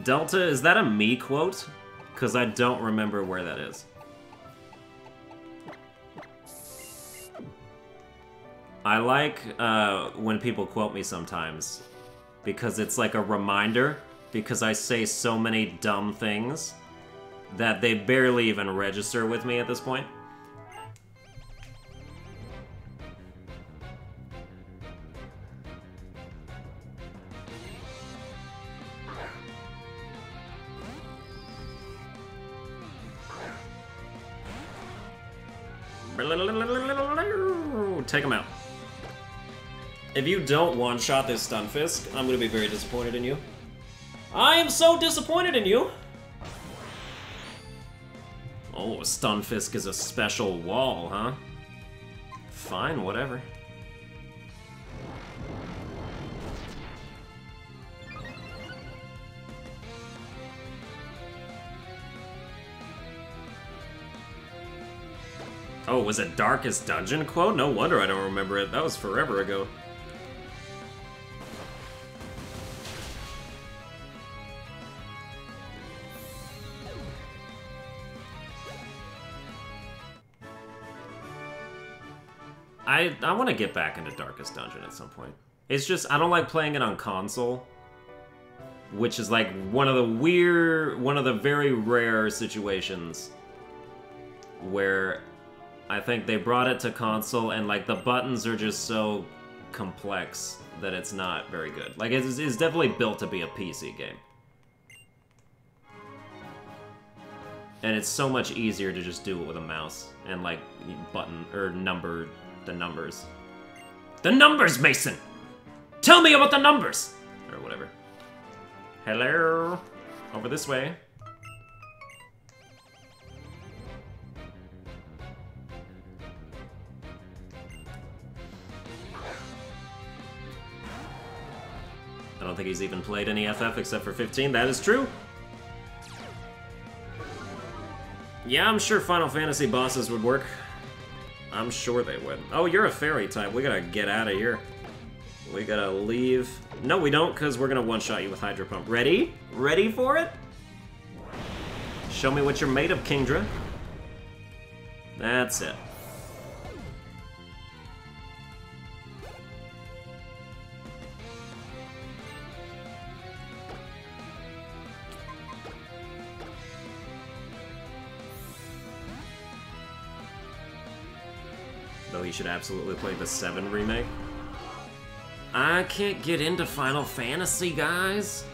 S1: Delta, is that a me quote? Because I don't remember where that is. I like when people quote me sometimes, because it's like a reminder, because I say so many dumb things that they barely even register with me at this point. Take him out. If you don't one-shot this Stunfisk, I'm gonna be very disappointed in you. I am so disappointed in you! Oh, Stunfisk is a special wall, huh? Fine, whatever. Oh, was it Darkest Dungeon quote? No wonder I don't remember it. That was forever ago. I want to get back into Darkest Dungeon at some point. It's just, I don't like playing it on console, which is like one of the very rare situations where I think they brought it to console and like the buttons are just so complex that it's not very good. Like it's definitely built to be a PC game. And it's so much easier to just do it with a mouse and like button or number the numbers. The numbers, Mason! Tell me about the numbers! Or whatever. Hello? Over this way. I don't think he's even played any FF except for 15. That is true. Yeah, I'm sure Final Fantasy bosses would work. I'm sure they would. Oh, you're a fairy type. We gotta get out of here. We gotta leave. No, we don't, because we're gonna one-shot you with Hydro Pump. Ready? Ready for it? Show me what you're made of, Kingdra. That's it. Though he should absolutely play the 7 remake. I can't get into Final Fantasy, guys.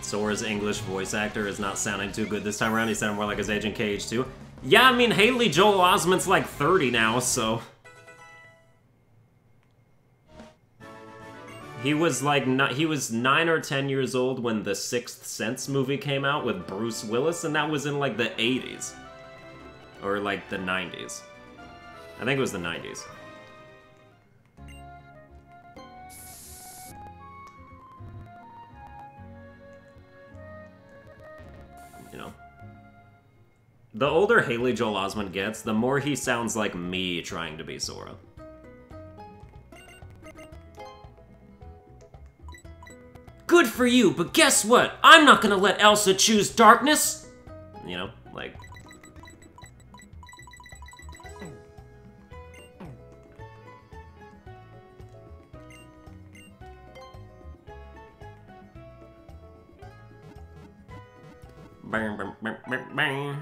S1: Sora's English voice actor is not sounding too good this time around. He sounded more like his age in KH2. Yeah, I mean, Haley Joel Osment's like 30 now, so... He was like, he was 9 or 10 years old when the Sixth Sense movie came out with Bruce Willis, and that was in like the 80s. Or like the 90s. I think it was the 90s. You know. The older Haley Joel Osment gets, the more he sounds like me trying to be Sora. Good for you, but guess what? I'm not gonna let Elsa choose darkness! You know, like... Bang, bang, bang, bang, bang.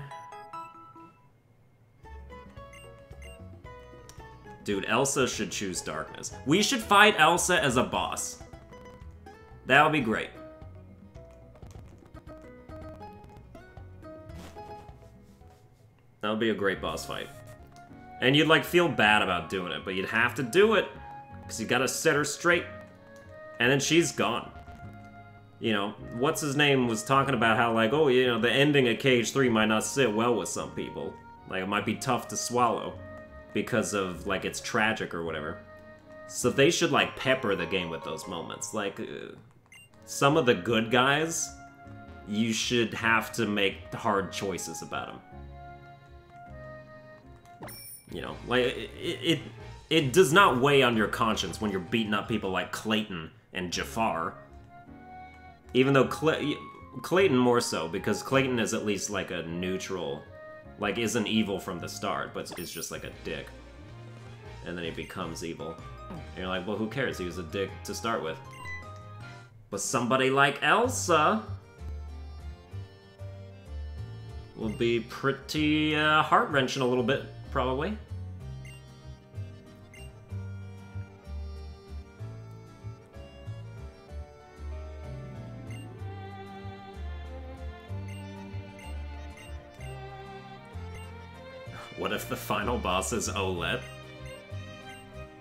S1: Dude, Elsa should choose darkness. We should fight Elsa as a boss. That would be great. That would be a great boss fight. And you'd, like, feel bad about doing it, but you'd have to do it. Because you gotta set her straight. And then she's gone. You know, what's-his-name was talking about how, like, oh, you know, the ending of KH3 might not sit well with some people. Like, it might be tough to swallow. Because of, like, it's tragic or whatever. So they should, like, pepper the game with those moments. Like... some of the good guys, you should have to make hard choices about them. You know, like, it does not weigh on your conscience when you're beating up people like Clayton and Jafar. Even though Clayton more so, because Clayton is at least like a neutral, like isn't evil from the start, but is just like a dick. And then he becomes evil. And you're like, well, who cares? He was a dick to start with. But somebody like Elsa will be pretty heart-wrenching a little bit, probably. What if the final boss is Olette?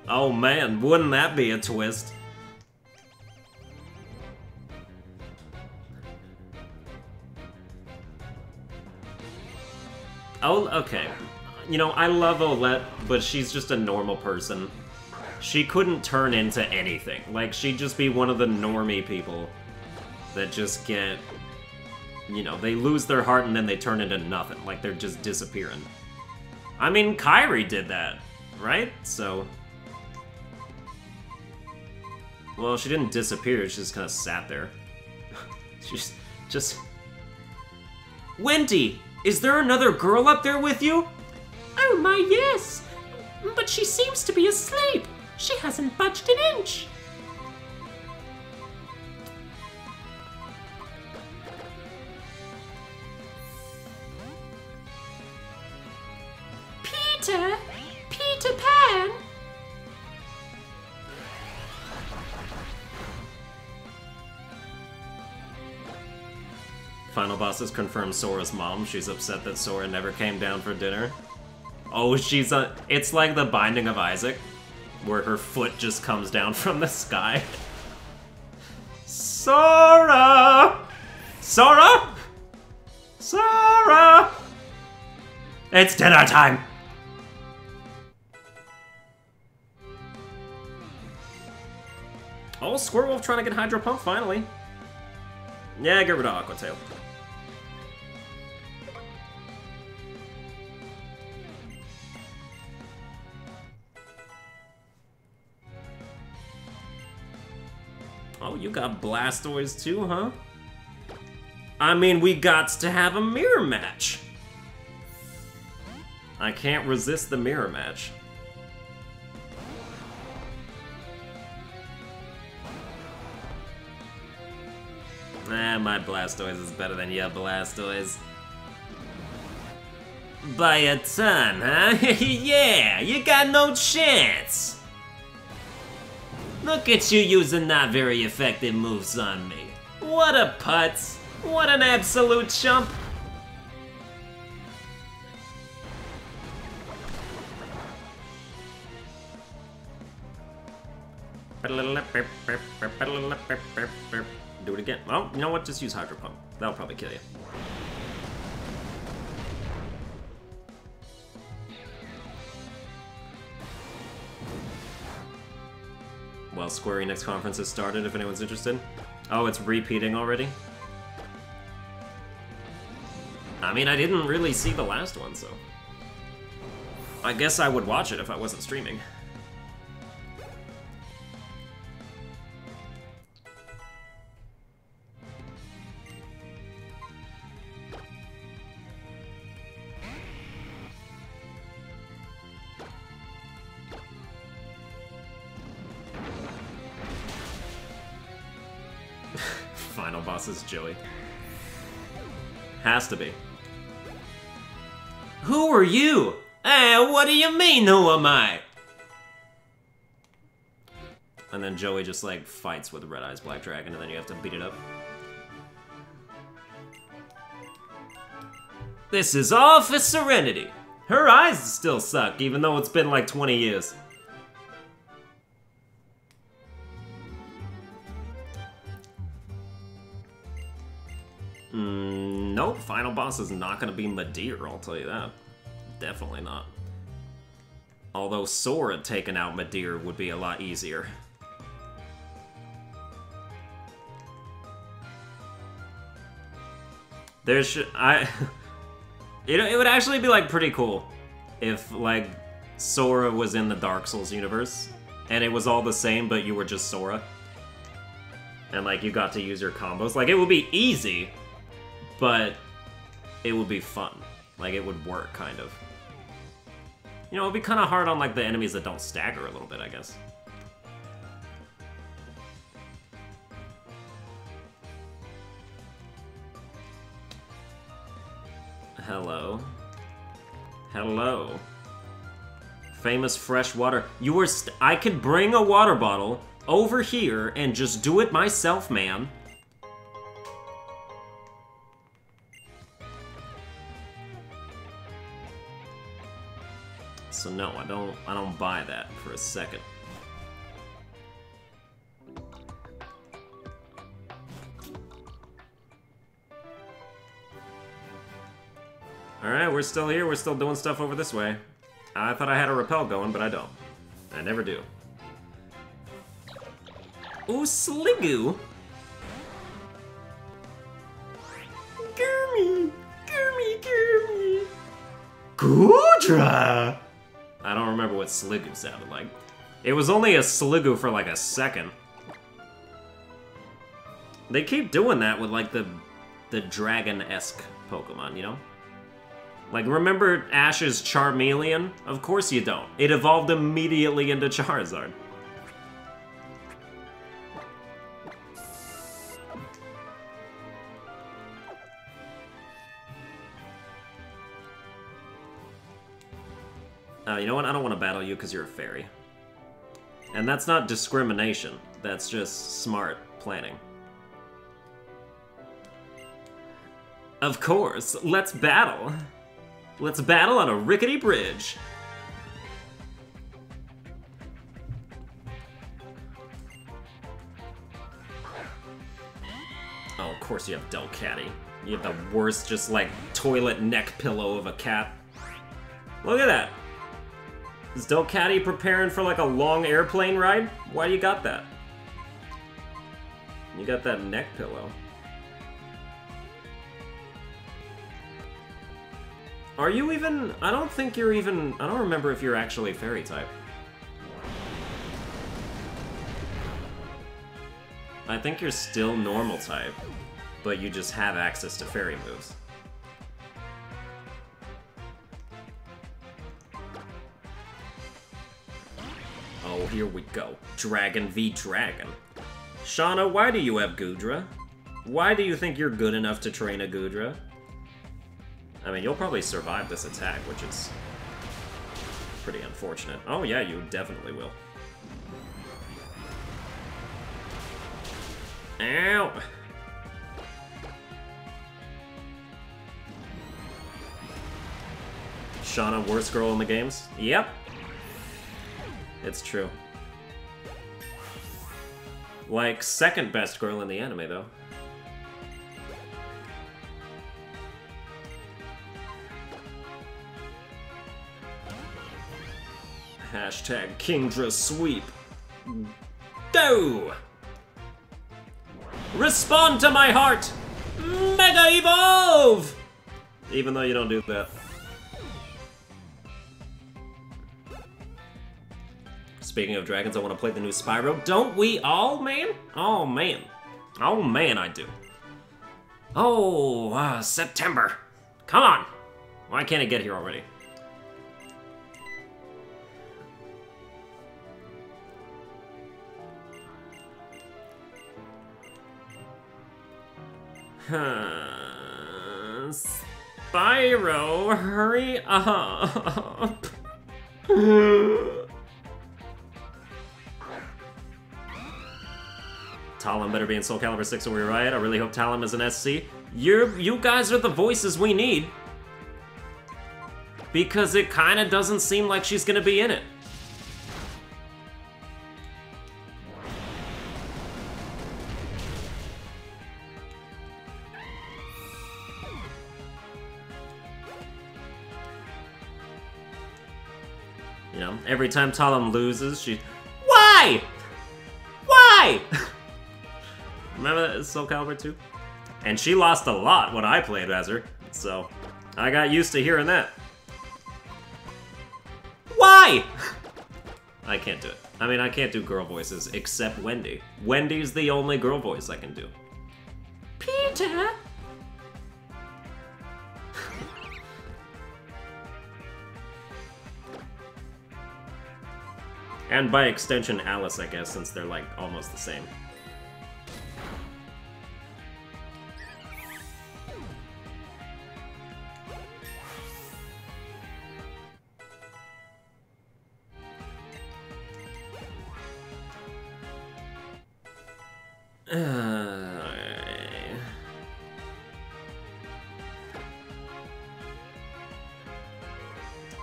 S1: Oh man, wouldn't that be a twist? Oh, okay. You know, I love Olette, but she's just a normal person. She couldn't turn into anything. Like, she'd just be one of the normie people that just get... You know, they lose their heart and then they turn into nothing. Like, they're just disappearing. I mean, Kairi did that, right? So... Well, she didn't disappear, she just kind of sat there. She's just... Wendy! Is there another girl up there with you? Oh my, yes! But she seems to be asleep. She hasn't budged an inch. Peter? Peter Pan? Final boss has confirmed Sora's mom. She's upset that Sora never came down for dinner. Oh, she's a... It's like the Binding of Isaac, where her foot just comes down from the sky. Sora! Sora! Sora! It's dinner time! Oh, Squirrelwolf trying to get Hydro Pump, finally. Yeah, get rid of Aqua Tail. Oh, you got Blastoise too, huh? I mean, we got to have a mirror match. I can't resist the mirror match. Nah, my Blastoise is better than your Blastoise. By a ton, huh? Yeah, you got no chance. Look at you using not very effective moves on me. What a putz! What an absolute chump! Do it again. Oh, you know what? Just use Hydro Pump. That'll probably kill you. Well, Square Enix conference has started, if anyone's interested. Oh, it's repeating already? I mean, I didn't really see the last one, so... I guess I would watch it if I wasn't streaming. Final boss is Joey. Has to be. Who are you? What do you mean, who am I? And then Joey just, like, fights with Red Eyes Black Dragon, and then you have to beat it up. This is all for Serenity. Her eyes still suck, even though it's been, like, 20 years. Nope, final boss is not gonna be Madir, I'll tell you that. Definitely not. Although Sora taking out Madir would be a lot easier. It would actually be, like, pretty cool if, like, Sora was in the Dark Souls universe, and it was all the same, but you were just Sora. And, like, you got to use your combos. Like, it would be easy, but it would be fun. Like, it would work, kind of. You know, it'd be kind of hard on, like, the enemies that don't stagger a little bit, I guess. Hello. Hello. Famous fresh water. You were I could bring a water bottle over here and just do it myself, man. So no, I don't buy that for a second. Alright, we're still here, we're still doing stuff over this way. I thought I had a rappel going, but I don't. I never do. Ooh, Sliggoo! Gurmy! Gurmy, Gurmy! Kingdra! I don't remember what Sliggoo sounded like. It was only a Sliggoo for like a second. They keep doing that with like the dragon-esque Pokemon, you know? Like, remember Ash's Charmeleon? Of course you don't. It evolved immediately into Charizard. You know what? I don't want to battle you because you're a fairy. And that's not discrimination. That's just smart planning. Of course, let's battle. Let's battle on a rickety bridge. Oh, of course you have Delcatty. You have the worst, just like, toilet neck pillow of a cat. Look at that. Is Delcatty preparing for like a long airplane ride? Why do you got that? You got that neck pillow. Are you even... I don't think you're even... I don't remember if you're actually fairy type. I think you're still normal type, but you just have access to fairy moves. Oh, here we go. Dragon v Dragon. Shauna, why do you have Goodra? Why do you think you're good enough to train a Goodra? I mean, you'll probably survive this attack, which is pretty unfortunate. Oh yeah, you definitely will. Ow! Shauna, worst girl in the games? Yep. It's true. Like, second best girl in the anime, though. Hashtag Kingdra sweep. Go! Respond to my heart! Mega Evolve! Even though you don't do that. Speaking of dragons, I want to play the new Spyro. Don't we all, man? Oh, man. Oh, man, I do. Oh, September. Come on. Why can't it get here already? Spyro, hurry up. Talon better be in Soul Calibur 6 or we're right. I really hope Talon is an SC. You guys are the voices we need. Because it kind of doesn't seem like she's gonna be in it. You know, every time Talon loses, she... Why? Why? Remember that Soul Calibur 2? And she lost a lot when I played as her, so I got used to hearing that. Why? I can't do it. I mean, I can't do girl voices except Wendy. Wendy's the only girl voice I can do. Peter? And by extension, Alice, I guess, since they're, like, almost the same.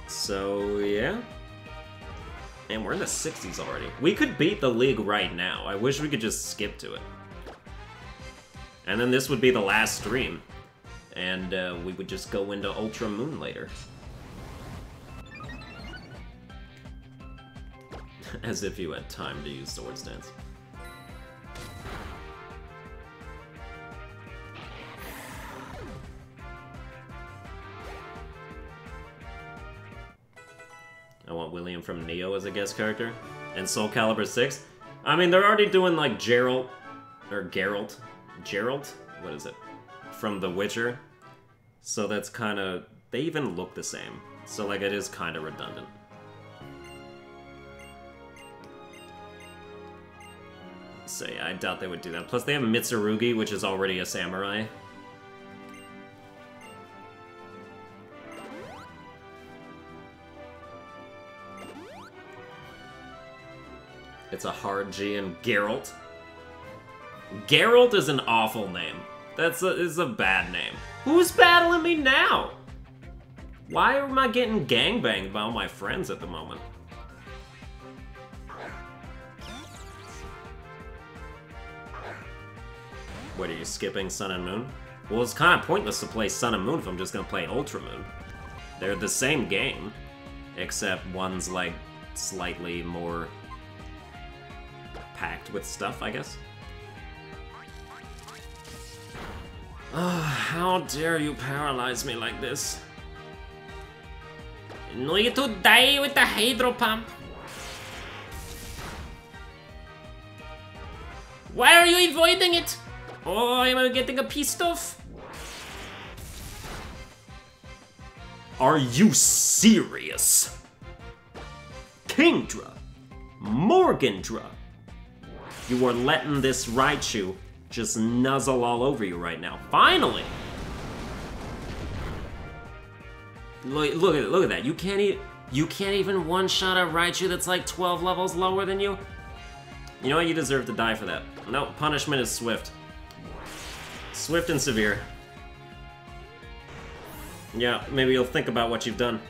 S1: So, yeah. And we're in the 60s already. We could beat the league right now. I wish we could just skip to it. And then this would be the last stream. And we would just go into Ultra Moon later. As if you had time to use Sword Stance. I want William from Neo as a guest character. And Soul Calibur 6. I mean, they're already doing, like, Geralt. Or Geralt? Geralt? What is it? From The Witcher. So that's kind of... They even look the same. So, like, it is kind of redundant. So, yeah, I doubt they would do that. Plus, they have Mitsurugi, which is already a samurai. It's a hard G and Geralt. Geralt is an awful name. Is a bad name. Who's battling me now? Why am I getting gangbanged by all my friends at the moment? What, are you skipping Sun and Moon? Well, it's kind of pointless to play Sun and Moon if I'm just gonna play Ultra Moon. They're the same game, except one's, like, slightly more packed with stuff, I guess. How dare you paralyze me like this? No, you to die with the hydro pump. Why are you avoiding it? Oh, am I getting a pissed off? Are you serious? Kingdra, Morgandra. You are letting this Raichu just nuzzle all over you right now. Finally! Look at that. You can't even one-shot a Raichu that's like 12 levels lower than you? You know what? You deserve to die for that. No, punishment is swift. Swift and severe. Yeah, maybe you'll think about what you've done.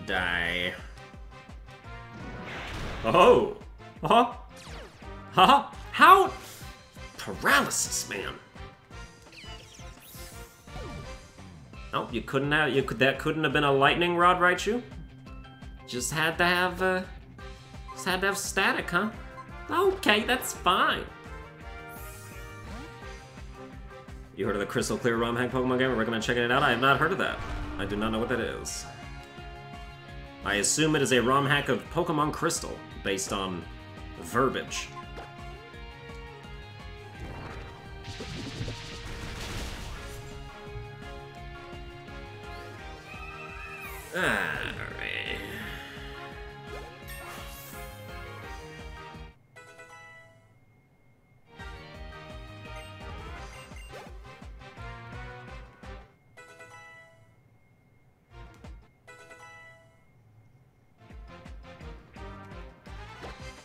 S1: die. Oh! Huh? Huh? How? Paralysis, man. Oh, you couldn't have, that couldn't have been a lightning rod, Raichu? Just had to have static, huh? Okay, that's fine. You heard of the Crystal Clear ROM hack Pokemon game? I recommend checking it out. I have not heard of that. I do not know what that is. I assume it is a ROM hack of Pokemon Crystal, based on verbiage. Alright.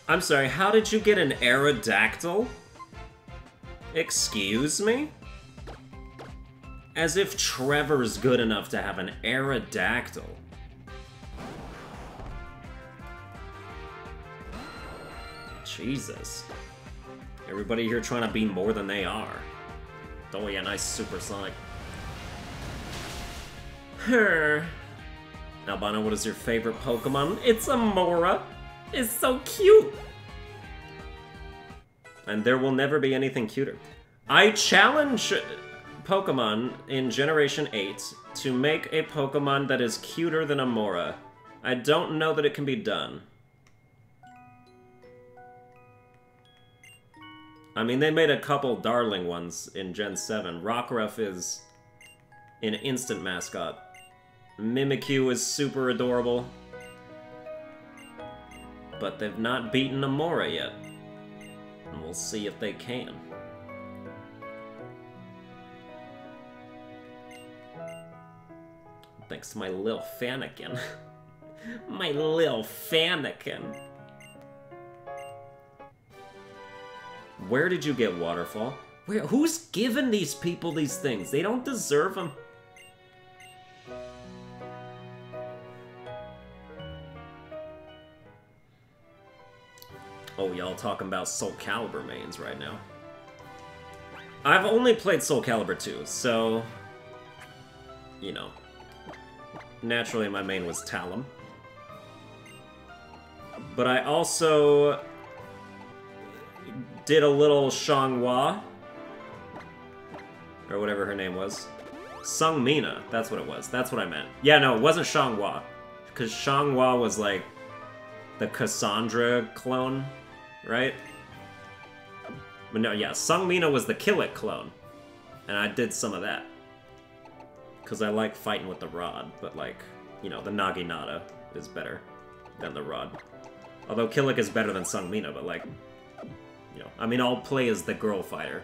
S1: I'm sorry, how did you get an Aerodactyl? Excuse me? As if Trevor's good enough to have an Aerodactyl. Jesus. Everybody here trying to be more than they are. Oh yeah, nice supersonic. Harr. Albino, what is your favorite Pokemon? It's Amora. It's so cute. And there will never be anything cuter. I challenge Pokemon in Generation 8 to make a Pokemon that is cuter than Amora. I don't know that it can be done. I mean, they made a couple darling ones in Gen 7. Rockruff is an instant mascot. Mimikyu is super adorable. But they've not beaten Amora yet. And we'll see if they can. Thanks to my little Fanakin. My little Fanakin. Where did you get Waterfall? Who's given these people these things? They don't deserve them. Oh, y'all talking about Soul Calibur mains right now. I've only played Soul Calibur 2, so... You know. Naturally, my main was Talum. But I also... did a little Xianghua. Or whatever her name was. Sungmina, that's what it was. That's what I meant. Yeah, no, it wasn't Xianghua. Because Xianghua was like... the Cassandra clone, right? But no, yeah, Sungmina was the Killik clone. And I did some of that. Because I like fighting with the rod, but like, you know, the Naginata is better than the rod. Although Killik is better than Sungmina, but like, you know, I mean, I'll play as the girl fighter.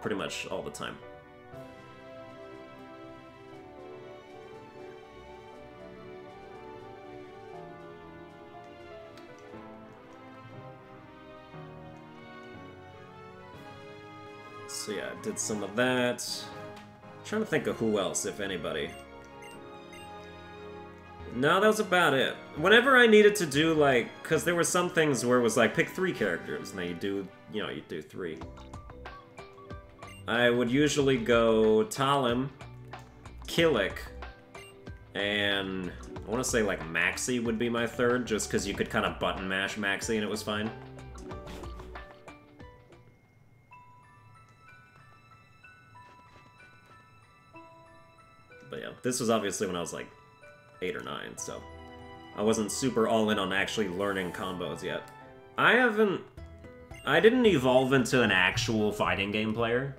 S1: Pretty much all the time. So yeah, I did some of that. I'm trying to think of who else, if anybody. No, that was about it. Whenever I needed to do, like, because there were some things where it was like, pick 3 characters, and then you do, you know, you do 3. I would usually go Talim, Killik, and I want to say, like, Maxie would be my third, just because you could kind of button mash Maxie and it was fine. But yeah, this was obviously when I was like 8 or 9, so I wasn't super all in on actually learning combos yet. I didn't evolve into an actual fighting game player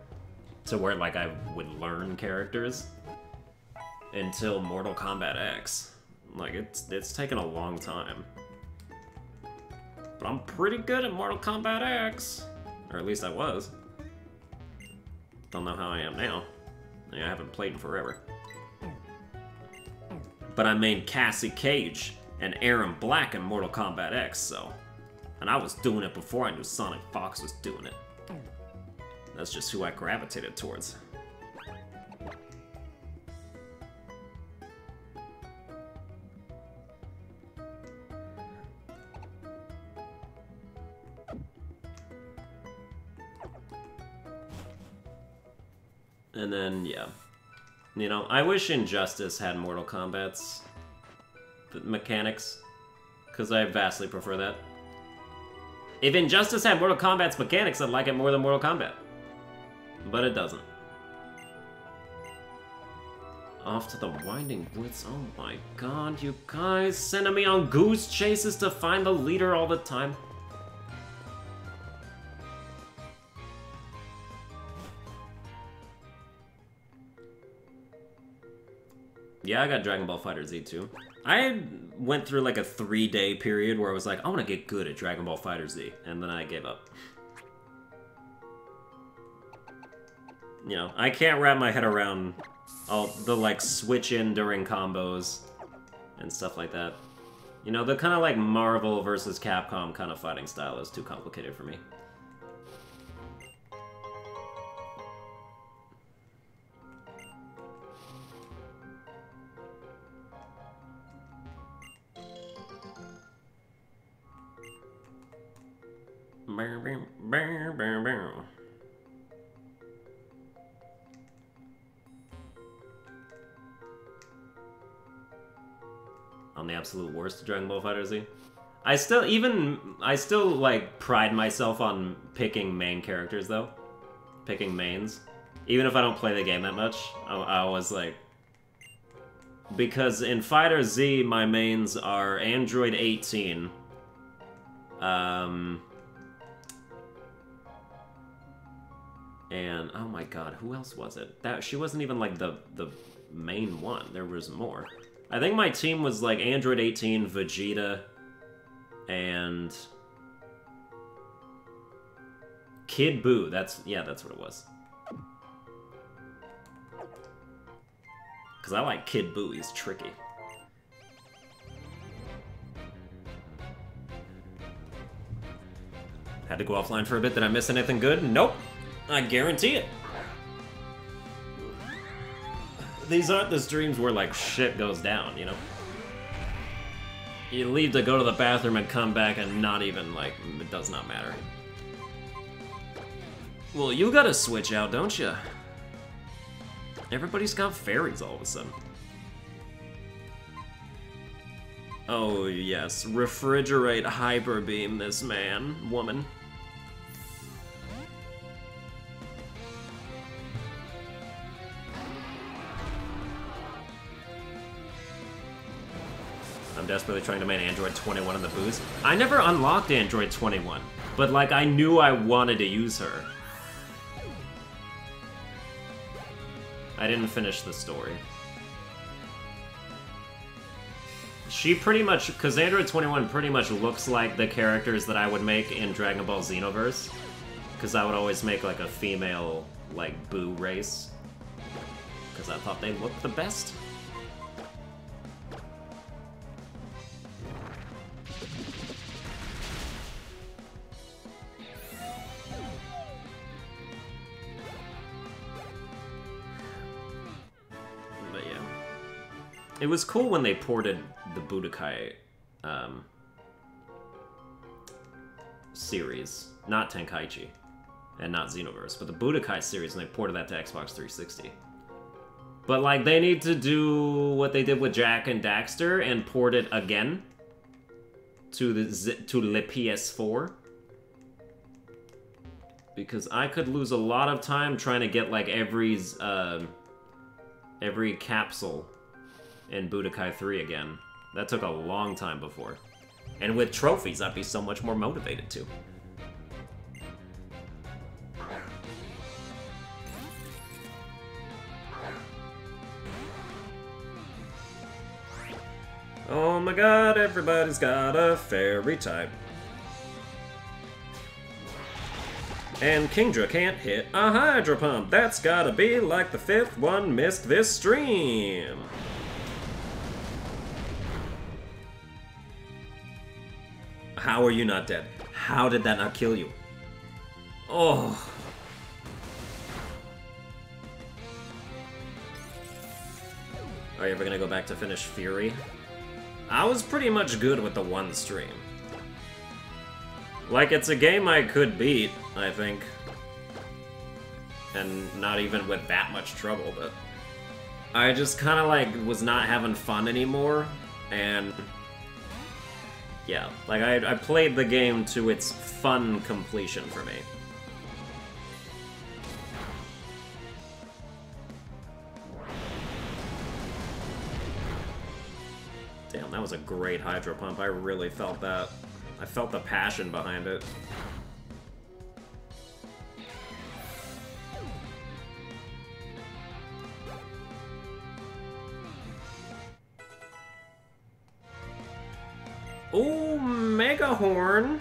S1: to where like I would learn characters until Mortal Kombat X. Like it's taken a long time. But I'm pretty good at Mortal Kombat X. Or at least I was. Don't know how I am now. I haven't played in forever. But I made Cassie Cage and Aaron Black in Mortal Kombat X, so... And I was doing it before I knew Sonic Fox was doing it. That's just who I gravitated towards. And then, yeah. You know, I wish Injustice had Mortal Kombat's mechanics, because I vastly prefer that. If Injustice had Mortal Kombat's mechanics, I'd like it more than Mortal Kombat. But it doesn't. Off to the Winding Woods. Oh my god, you guys sending me on goose chases to find the leader all the time. Yeah, I got Dragon Ball FighterZ too. I went through like a 3-day period where I was like, I want to get good at Dragon Ball FighterZ, and then I gave up. You know, I can't wrap my head around all the like switch in during combos and stuff like that. You know, the kind of like Marvel versus Capcom kind of fighting style is too complicated for me. On the absolute worst of Dragon Ball FighterZ. I still like pride myself on picking main characters though. Picking mains. Even if I don't play the game that much, I always like, because in FighterZ my mains are Android 18. And oh my god, who else was it? That she wasn't even like the main one. There was more. I think my team was like Android 18, Vegeta, and Kid Buu. That's what it was. Cause I like Kid Buu. He's tricky. Had to go offline for a bit. Did I miss anything good? Nope. I guarantee it. These aren't the streams where, like, shit goes down, you know? You leave to go to the bathroom and come back and not even, like, it does not matter. Well, you gotta switch out, don't you? Everybody's got fairies all of a sudden. Oh, yes. Refrigerate Hyper Beam this man, woman. I'm desperately trying to main Android 21 in the boost. I never unlocked Android 21, but like I knew I wanted to use her. I didn't finish the story. She pretty much, because Android 21 pretty much looks like the characters that I would make in Dragon Ball Xenoverse. Because I would always make like a female, like, Buu race. Because I thought they looked the best. It was cool when they ported the Budokai series, not Tenkaichi, and not Xenoverse, but the Budokai series, and they ported that to Xbox 360. But, like, they need to do what they did with Jak and Daxter and port it again to the PS4. Because I could lose a lot of time trying to get, like, every capsule in Budokai 3 again. That took a long time before. And with trophies, I'd be so much more motivated to. Oh my god, everybody's got a fairy type. And Kingdra can't hit a Hydro Pump. That's gotta be like the 5th one missed this stream. How are you not dead? How did that not kill you? Oh. Are you ever gonna go back to finish Fury? I was pretty much good with the one stream. Like, it's a game I could beat, I think. and not even with that much trouble, but I just kind of like was not having fun anymore, and yeah, like I played the game to its fun completion for me. Damn, that was a great Hydro Pump. I really felt that. I felt the passion behind it. Ooh, Mega Horn!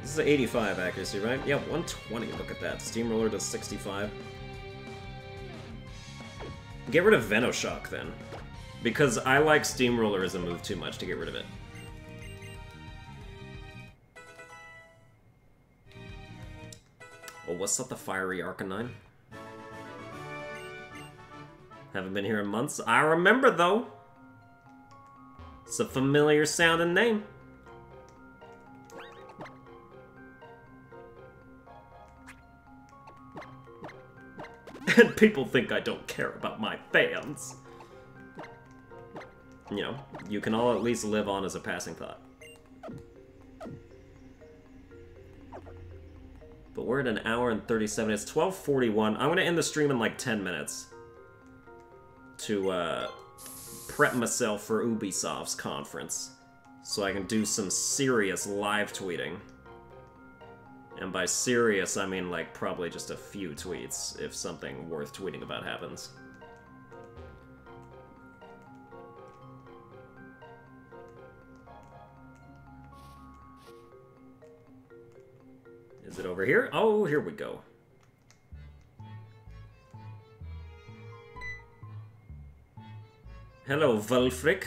S1: This is 85 accuracy, right? Yeah, 120, look at that. Steamroller does 65. Get rid of Venoshock, then. Because I like Steamroller as a move too much to get rid of it. Oh, what's up, the Fiery Arcanine? Haven't been here in months. I remember, though. It's a familiar sounding name. And people think I don't care about my fans. You know, you can all at least live on as a passing thought. But we're at an hour and 37 minutes. 12:41. I'm gonna end the stream in like 10 minutes. To, prep myself for Ubisoft's conference. So I can do some serious live tweeting. And by serious, I mean like probably just a few tweets if something worth tweeting about happens. Is it over here? Oh, here we go. Hello, Wolfric.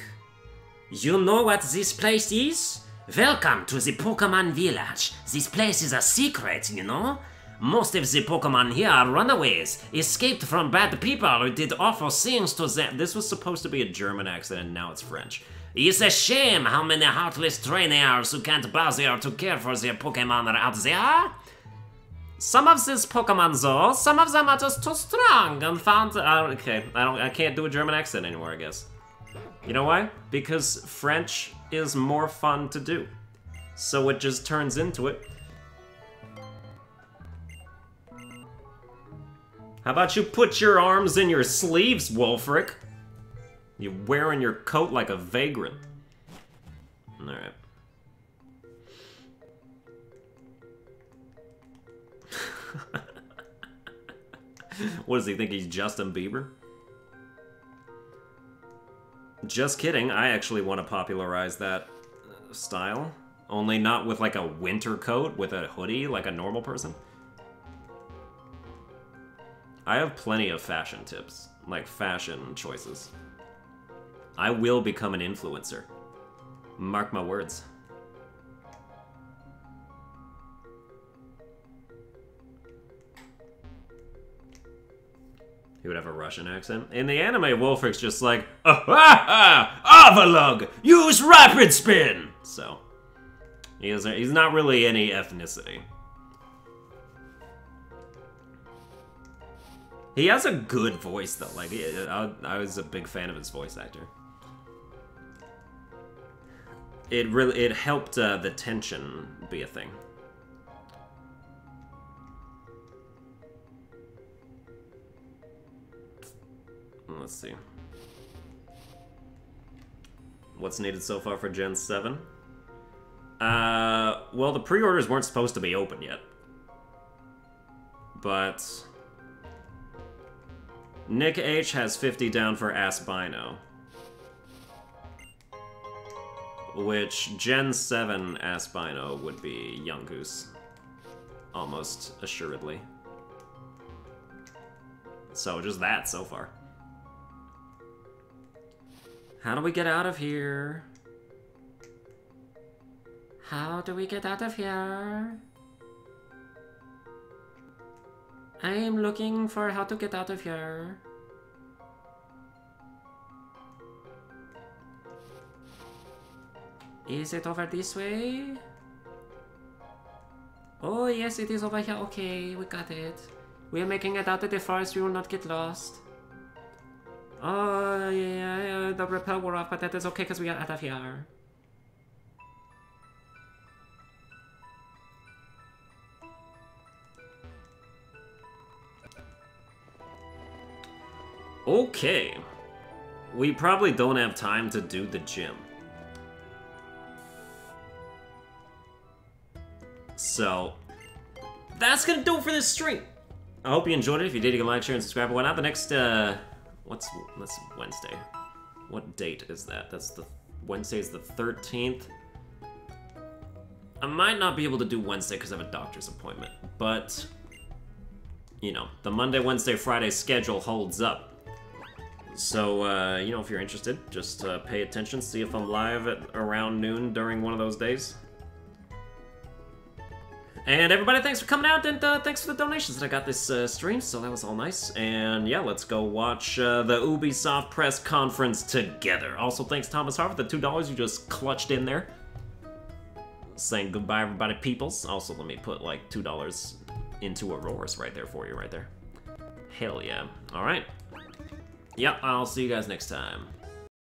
S1: You know what this place is? Welcome to the Pokemon Village. This place is a secret, you know? Most of the Pokemon here are runaways, escaped from bad people who did awful things to them. This was supposed to be a German accent, and now it's French. It's a shame how many heartless trainers who can't bother to care for their Pokemon are out there. Some of these Pokemon, though, some of them are just too strong and found. I can't do a German accent anymore, I guess. You know why? Because French is more fun to do, so it just turns into it. How about you put your arms in your sleeves, Wolfric? You're wearing your coat like a vagrant. Alright. What does he think, he's Justin Bieber? Just kidding, I actually want to popularize that style. Only not with like a winter coat with a hoodie like a normal person. I have plenty of fashion tips, like fashion choices. I will become an influencer. Mark my words. He would have a Russian accent. In the anime, Wolfric's just like, Avalug! Use Rapid Spin! So, he's not really any ethnicity. He has a good voice, though. Like, I was a big fan of his voice actor. It helped the tension be a thing. Let's see. What's needed so far for Gen 7? Well, the pre-orders weren't supposed to be open yet. But Nick H has 50 down for Assbino. Which Gen 7 Assbino would be Yungoos. Almost assuredly. So just that so far. How do we get out of here? How do we get out of here? I am looking for how to get out of here. Is it over this way? Oh yes, it is over here. Okay, we got it. We are making it out of the forest, we will not get lost. Oh, yeah, the rappel wore off, but that is okay because we got out of here. Okay. We probably don't have time to do the gym. So, that's gonna do it for this stream. I hope you enjoyed it. If you did, you can like, share, and subscribe. Why not the next, that's Wednesday. What date is that? That's the, Wednesday's the 13th. I might not be able to do Wednesday because I have a doctor's appointment, but, you know, the Monday, Wednesday, Friday schedule holds up. So, you know, if you're interested, just pay attention, see if I'm live at around noon during one of those days. And everybody, thanks for coming out, and thanks for the donations that I got this stream, so that was all nice. And yeah, let's go watch the Ubisoft press conference together. Also, thanks Thomas Harr for the $2 you just clutched in there. Saying goodbye, everybody, peoples. Also, let me put like $2 into Aurorus right there for you, right there. Hell yeah. All right. Yep, I'll see you guys next time.